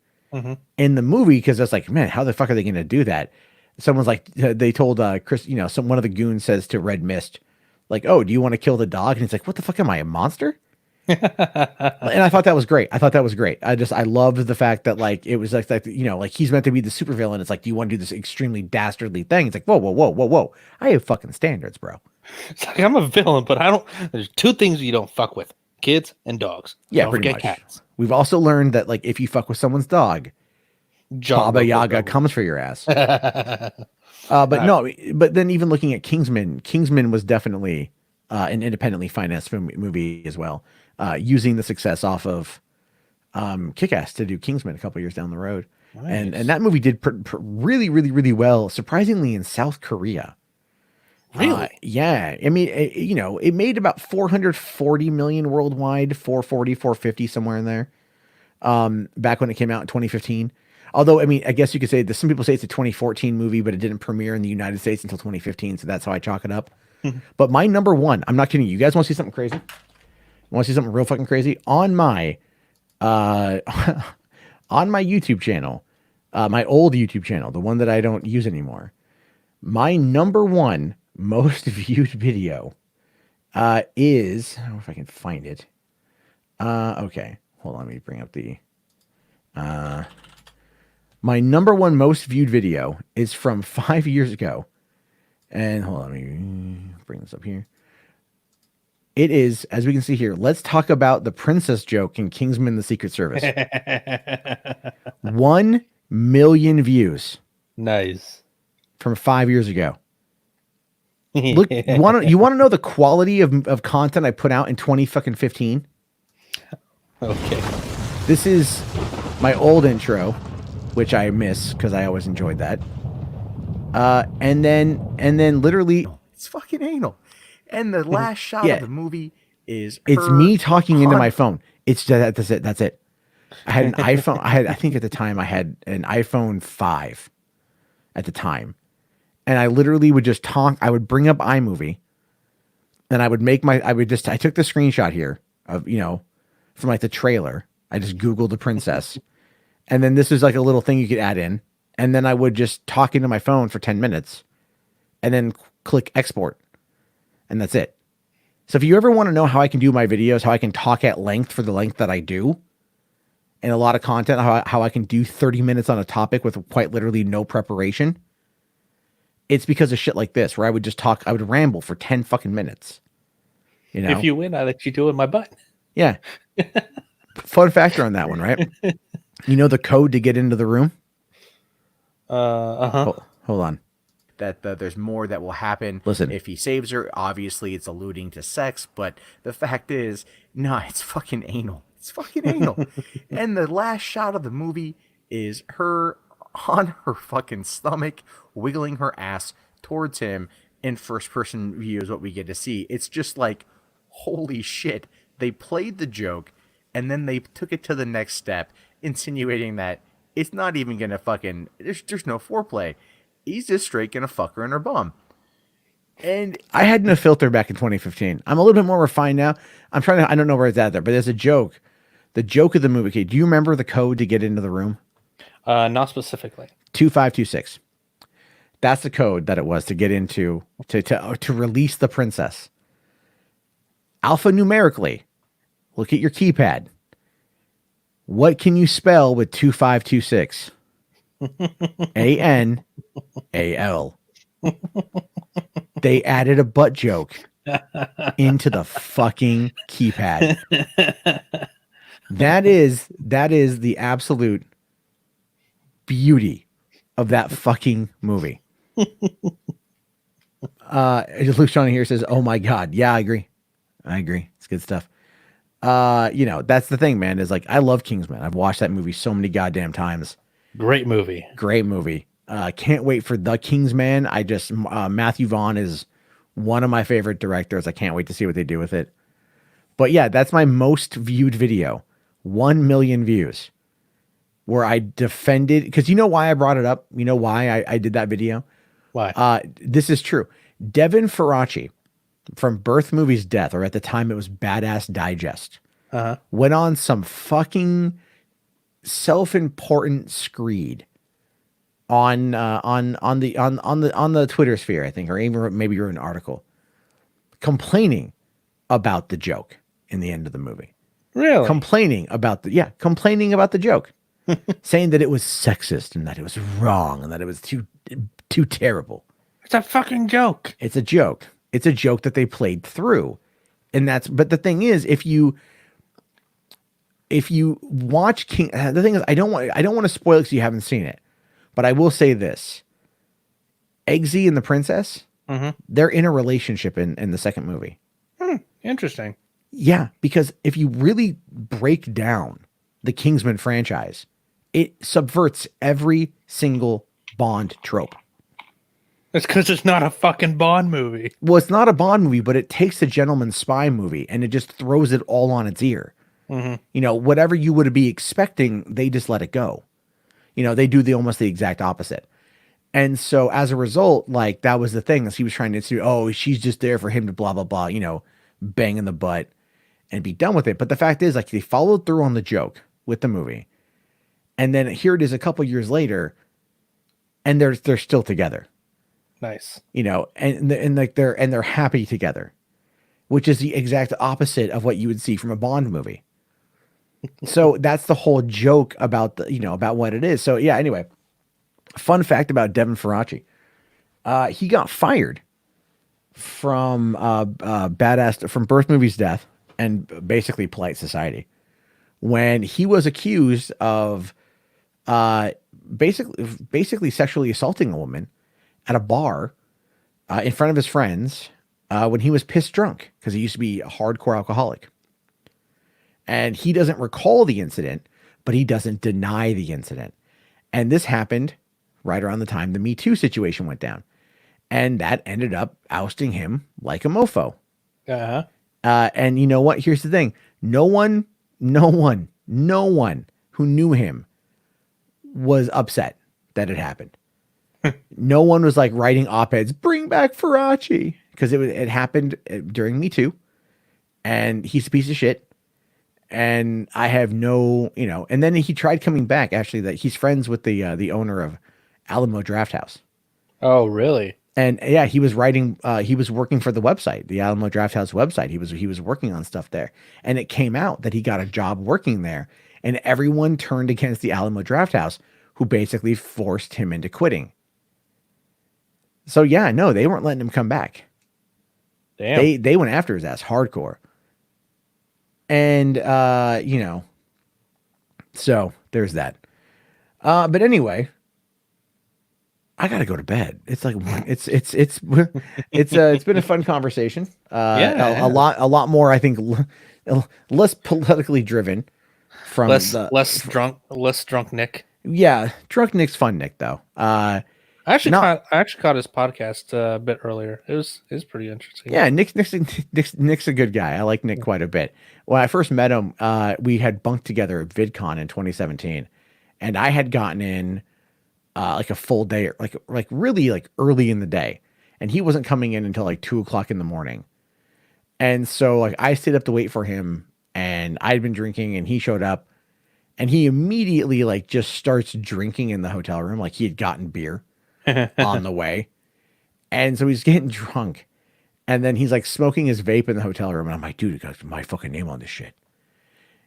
In the movie, because it's like, man, how the fuck are they going to do that? Someone's like, they told Chris, one of the goons says to Red Mist, like, "Oh, do you want to kill the dog?" And he's like, "What the fuck am I, a monster?" And I thought that was great. I loved the fact that like it was like he's meant to be the supervillain. It's like, do you want to do this extremely dastardly thing? It's like, whoa. I have fucking standards, bro. It's like I'm a villain, but there's two things you don't fuck with: kids and dogs. Yeah, don't pretty forget much. Cats. We've also learned that like if you fuck with someone's dog, Baba Yaga comes for your ass. But then even looking at Kingsman was definitely an independently financed movie as well. Using the success off of Kick-Ass to do Kingsman a couple years down the road. Nice. And that movie did really, really, really well, surprisingly, in South Korea. Really? Yeah. I mean, it made about 440 million worldwide, 440, 450, somewhere in there, back when it came out in 2015. Although, I mean, I guess you could say some people say it's a 2014 movie, but it didn't premiere in the United States until 2015. So that's how I chalk it up. But my number one, I'm not kidding you. You guys want to see something crazy? Want to see something real fucking crazy? On my YouTube channel, my old YouTube channel, the one that I don't use anymore, my number one most viewed video is, I don't know if I can find it. Okay, hold on, let me bring up the my number one most viewed video is from 5 years ago. And hold on, let me bring this up here. It is, as we can see here, let's talk about the princess joke in Kingsman: The Secret Service. 1 million views. Nice. From 5 years ago. Look, you want to know the quality of content I put out in 2015? Okay. This is my old intro, which I miss because I always enjoyed that. And then literally, it's fucking anal. And the last shot of the movie is it's me talking into my phone. It's that's it. That's it. I had an iPhone. I think at the time I had an iPhone 5 at the time. And I literally would just talk. I would bring up iMovie and I took the screenshot here of, from like the trailer. I just Googled the princess. And then this is like a little thing you could add in. And then I would just talk into my phone for 10 minutes and then click export. And that's it. So if you ever want to know how I can do my videos, how I can talk at length for the length that I do, and a lot of content, how I can do 30 minutes on a topic with quite literally no preparation, it's because of shit like this, where I would just talk, I would ramble for 10 fucking minutes. If you win, I let you do it in my butt. Yeah. Fun factor on that one, right? You know the code to get into the room? Uh-huh. Hold on. that there's more that will happen. Listen. If he saves her, obviously it's alluding to sex, but the fact is, nah, it's fucking anal. It's fucking anal. And the last shot of the movie is her on her fucking stomach, wiggling her ass towards him in first person view is what we get to see. It's just like, holy shit. They played the joke and then they took it to the next step, insinuating that it's not even gonna fucking, there's no foreplay. He's just straight gonna fuck her in her bum. And I had no filter back in 2015. I'm a little bit more refined now. I don't know where it's at there, but there's a joke. The joke of the movie. Okay, do you remember the code to get into the room? Not specifically. 2526. That's the code that it was to get into to release the princess. Alphanumerically, look at your keypad. What can you spell with 2526? ANAL. They added a butt joke into the fucking keypad. That is the absolute beauty of that fucking movie. Luciano here says, "Oh my god, yeah, I agree. It's good stuff." That's the thing, man. Is like I love Kingsman. I've watched that movie so many goddamn times. Great movie. Can't wait for The Kingsman. Matthew Vaughn is one of my favorite directors. I can't wait to see what they do with it. But yeah, that's my most viewed video. 1 million views. Where I defended, because you know why I brought it up? You know why I did that video? Why? This is true. Devin Faraci from Birth Movies Death, or at the time it was Badass Digest, went on some fucking self-important screed on the Twitter sphere, I think, or even maybe you're an article complaining about the joke in the end of the movie. Really? Complaining about the joke. Saying that it was sexist and that it was wrong and that it was too terrible. It's a fucking joke. It's a joke. It's a joke that they played through. But the thing is, if you watch King, the thing is, I don't want to spoil it because you haven't seen it, but I will say this: Eggsy and the princess, they're in a relationship in the second movie. Interesting. Yeah, because if you really break down the Kingsman franchise, it subverts every single Bond trope. It's because it's not a fucking Bond movie. Well, it's not a Bond movie, but it takes a gentleman's spy movie and it just throws it all on its ear. Whatever you would be expecting, they just let it go. They do almost the exact opposite. And so as a result, like that was the thing, as he was trying to say, oh, she's just there for him to blah, blah, blah, bang in the butt and be done with it. But the fact is, like, they followed through on the joke with the movie. And then here it is a couple years later and they're still together. Nice. And they're happy together, which is the exact opposite of what you would see from a Bond movie. So that's the whole joke about about what it is. So yeah, anyway, fun fact about Devin Faraci. He got fired from from Birth Movies Death and basically Polite Society when he was accused of basically sexually assaulting a woman at a bar in front of his friends when he was pissed drunk because he used to be a hardcore alcoholic. And he doesn't recall the incident, but he doesn't deny the incident. And this happened right around the time the Me Too situation went down. And that ended up ousting him like a mofo. And you know what? Here's the thing. No one who knew him was upset that it happened. No one was like writing op-eds, bring back Faraci, because it happened during Me Too. And he's a piece of shit. And I have no, and then he tried coming back. Actually, that he's friends with the owner of Alamo Drafthouse. Oh, really? And yeah, he was writing. He was working for the website, the Alamo Drafthouse website. He was working on stuff there, and it came out that he got a job working there, and everyone turned against the Alamo Drafthouse, who basically forced him into quitting. So yeah, no, they weren't letting him come back. Damn. They went after his ass hardcore. And, so there's that. But anyway, I gotta go to bed. It's like it's been a fun conversation. A lot more, I think, less politically driven from less drunk Nick. Yeah, drunk Nick's fun Nick though. I actually caught his podcast a bit earlier. It was pretty interesting. Yeah, Nick's a good guy. I like Nick quite a bit. When I first met him, we had bunked together at VidCon in 2017, and I had gotten in like a full day, like really like early in the day, and he wasn't coming in until like 2 o'clock in the morning. And so like I stayed up to wait for him, and I'd been drinking, and he showed up, and he immediately like just starts drinking in the hotel room, like he had gotten beer on the way. And so he's getting drunk, and then he's like smoking his vape in the hotel room, and I'm like, dude, it got my fucking name on this shit,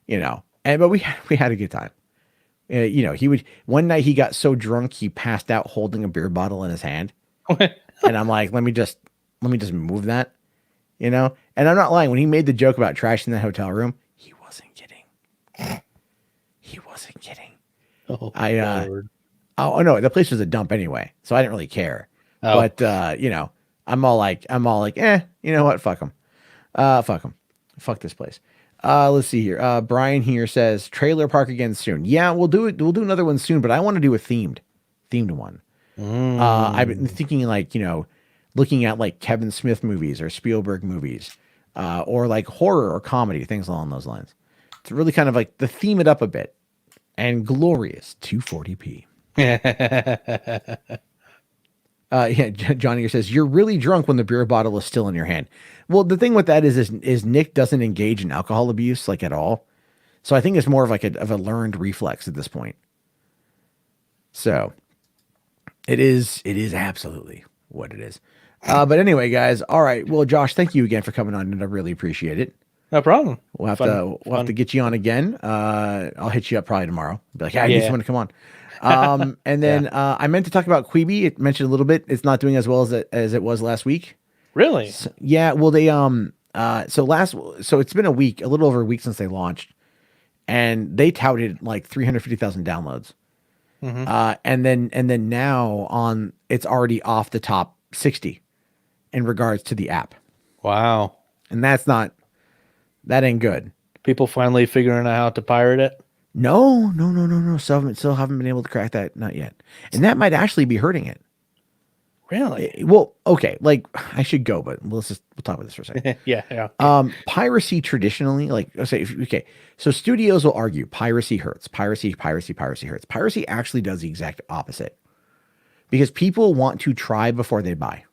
but we had a good time. One night he got so drunk he passed out holding a beer bottle in his hand, and I'm like, let me just move that, and I'm not lying. When he made the joke about trashing the hotel room, he wasn't kidding. He wasn't kidding. Oh, oh no, the place was a dump anyway, so I didn't really care. Oh. But I'm all like, you know what? Fuck them. Fuck them. Fuck this place. Let's see here. Brian here says trailer park again soon. Yeah, we'll do it. We'll do another one soon, but I want to do a themed one. I've been thinking like, looking at like Kevin Smith movies or Spielberg movies, or like horror or comedy, things along those lines. It's really kind of like to theme it up a bit, and glorious 240p. Johnny here says you're really drunk when the beer bottle is still in your hand. Well, the thing with that is Nick doesn't engage in alcohol abuse like at all, so I think it's more of like a learned reflex at this point. So it is absolutely what it is. But anyway, guys, all right. Well, Josh, thank you again for coming on, and I really appreciate it. No problem. We'll have to get you on again. I'll hit you up probably tomorrow. Be like, I need someone to come on. And then I meant to talk about Quibi. It mentioned a little bit. It's not doing as well as it was last week. Really? So, yeah. Well, they so it's been a little over a week since they launched, and they touted like 350,000 downloads. Mm-hmm. And then now it's already off the top 60 in regards to the app. Wow. And that ain't good. People finally figuring out how to pirate it. No. Still haven't been able to crack that. Not yet. And that might actually be hurting it. Really? Well, okay. Like I should go, but we'll talk about this for a second. Yeah. Piracy traditionally, so studios will argue piracy hurts. Piracy hurts. Piracy actually does the exact opposite, because people want to try before they buy.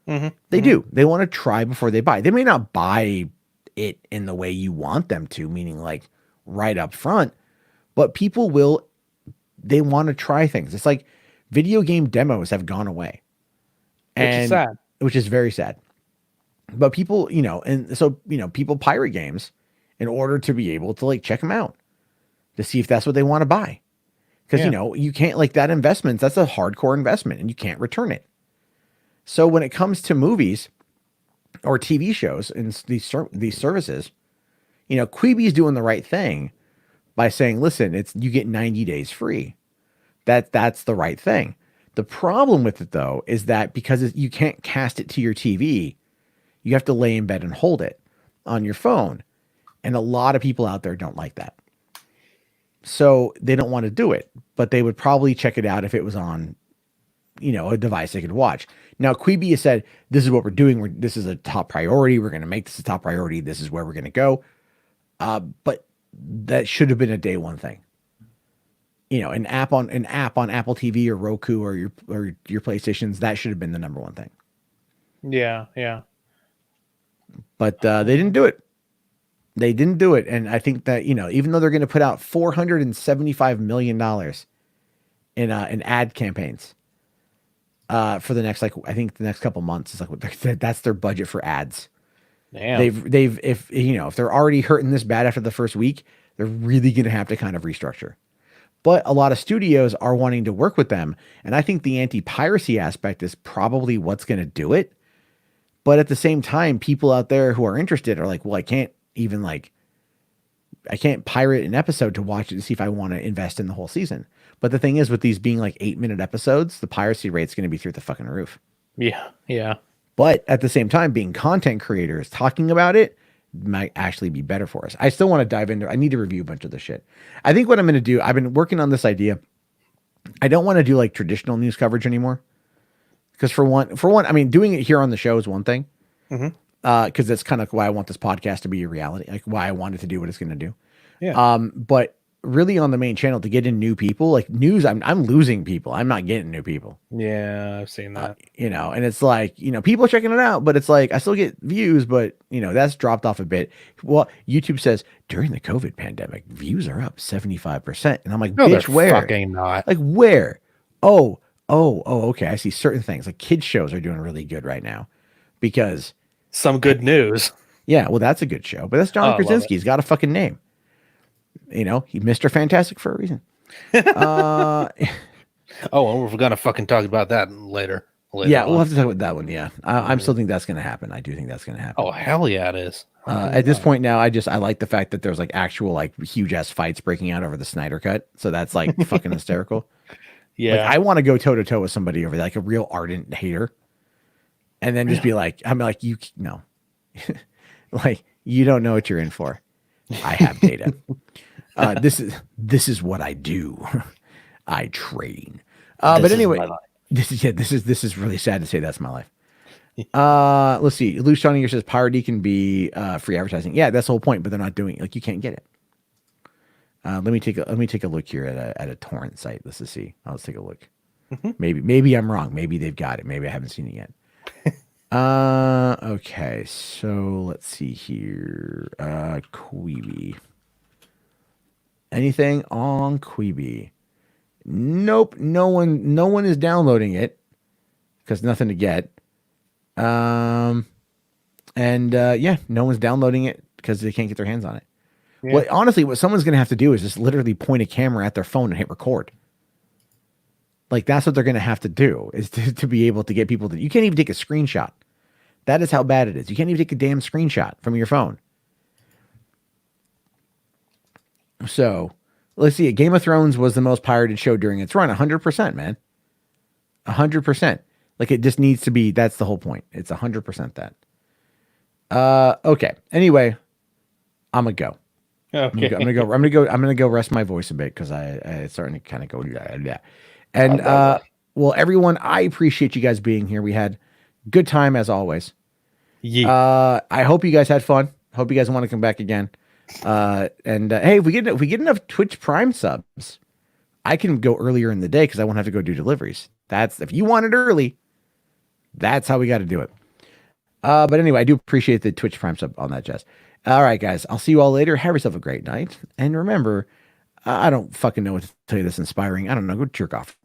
Mm-hmm. They do. They want to try before they buy. They may not buy it in the way you want them to, meaning like right up front, but people they want to try things. It's like video game demos have gone away. Which is very sad. But people, people pirate games in order to be able to like check them out to see if that's what they want to buy. Because, you can't like that investment. That's a hardcore investment and you can't return it. So when it comes to movies or TV shows and these services, Quibi is doing the right thing by saying, listen, you get 90 days free. That's the right thing. The problem with it, though, is that because you can't cast it to your TV, you have to lay in bed and hold it on your phone. And a lot of people out there don't like that. So they don't want to do it, but they would probably check it out if it was on, a device they could watch. Now, Quibi has said, this is what we're doing. This is a top priority. We're going to make this a top priority. This is where we're going to go. But that should have been a day one thing. An app on Apple TV or Roku or your PlayStations, that should have been the number one thing. Yeah. But they didn't do it. And I think that, even though they're going to put out $475 million in ad campaigns for the next, I think the next couple months, is like that's their budget for ads. Damn. If they're already hurting this bad after the first week, they're really going to have to kind of restructure. But a lot of studios are wanting to work with them. And I think the anti-piracy aspect is probably what's going to do it. But at the same time, people out there who are interested are like, well, I can't even can't pirate an episode to watch it to see if I want to invest in the whole season. But the thing is, with these being like 8-minute episodes, the piracy rate's going to be through the fucking roof. Yeah. But at the same time, being content creators talking about it might actually be better for us. I still want to dive into. I need to review a bunch of this shit. I think what I'm going to do. I've been working on this idea. I don't want to do like traditional news coverage anymore. Because for one, I mean, doing it here on the show is one thing. Because that's kind of why I want this podcast to be a reality, like why I wanted to do what it's going to do. Yeah. But really on the main channel to get in new people, like news, I'm losing people. I'm not getting new people. Yeah, I've seen that. And it's like, people are checking it out, but it's like I still get views, but that's dropped off a bit. Well, YouTube says during the COVID pandemic, views are up 75%. And I'm like, No, bitch, they're where? fucking not. Like where? Oh, okay. I see certain things. Like kids shows are doing really good right now because some good news. Yeah, well, that's a good show. But that's John Krasinski. He's got a fucking name. He's Mr. Fantastic for a reason. Oh, well, we're gonna fucking talk about that later. Yeah, we'll have to talk about that one. Yeah, I still think that's gonna happen. I do think that's gonna happen. Oh hell yeah, it is. At this point now, I like the fact that there's like actual like huge ass fights breaking out over the Snyder Cut. So that's like fucking hysterical. Yeah, like, I want to go toe to toe with somebody over there, like a real ardent hater, and then just be like, you no, like you don't know what you're in for. I have data. This is what I do. I train. But anyway, this is really sad to say that's my life. Let's see. Lou Shawnee here says parody can be free advertising. Yeah, that's the whole point, but they're not doing it. Like you can't get it. Let me take a look here at a torrent site. Let's just see. Let's take a look. Maybe I'm wrong. Maybe they've got it. Maybe I haven't seen it yet. Okay, so let's see here. Quibi. Anything on Quibi? Nope. No one is downloading it because nothing to get. Yeah, no one's downloading it because they can't get their hands on it. Yeah. Well, honestly, what someone's going to have to do is just literally point a camera at their phone and hit record. Like that's what they're going to have to do is to be able to get people to. You can't even take a screenshot. That is how bad it is. You can't even take a damn screenshot from your phone. So let's see. Game of Thrones was the most pirated show during its run. 100%, man. 100%. Like it just needs to be. That's the whole point. It's 100% that. Okay. Anyway, I'm gonna go. Okay. I'm gonna go rest my voice a bit because it's starting to kind of go. Yeah. And well, everyone, I appreciate you guys being here. We had good time as always. Yeah. I hope you guys had fun. Hope you guys want to come back again. Hey, if we get enough Twitch Prime subs, I can go earlier in the day because I won't have to go do deliveries. That's if you want it early. That's how we got to do it. But anyway, I do appreciate the Twitch Prime sub on that, Jess. All right, guys. I'll see you all later. Have yourself a great night. And remember, I don't fucking know what to tell you that's inspiring. I don't know. Go jerk off.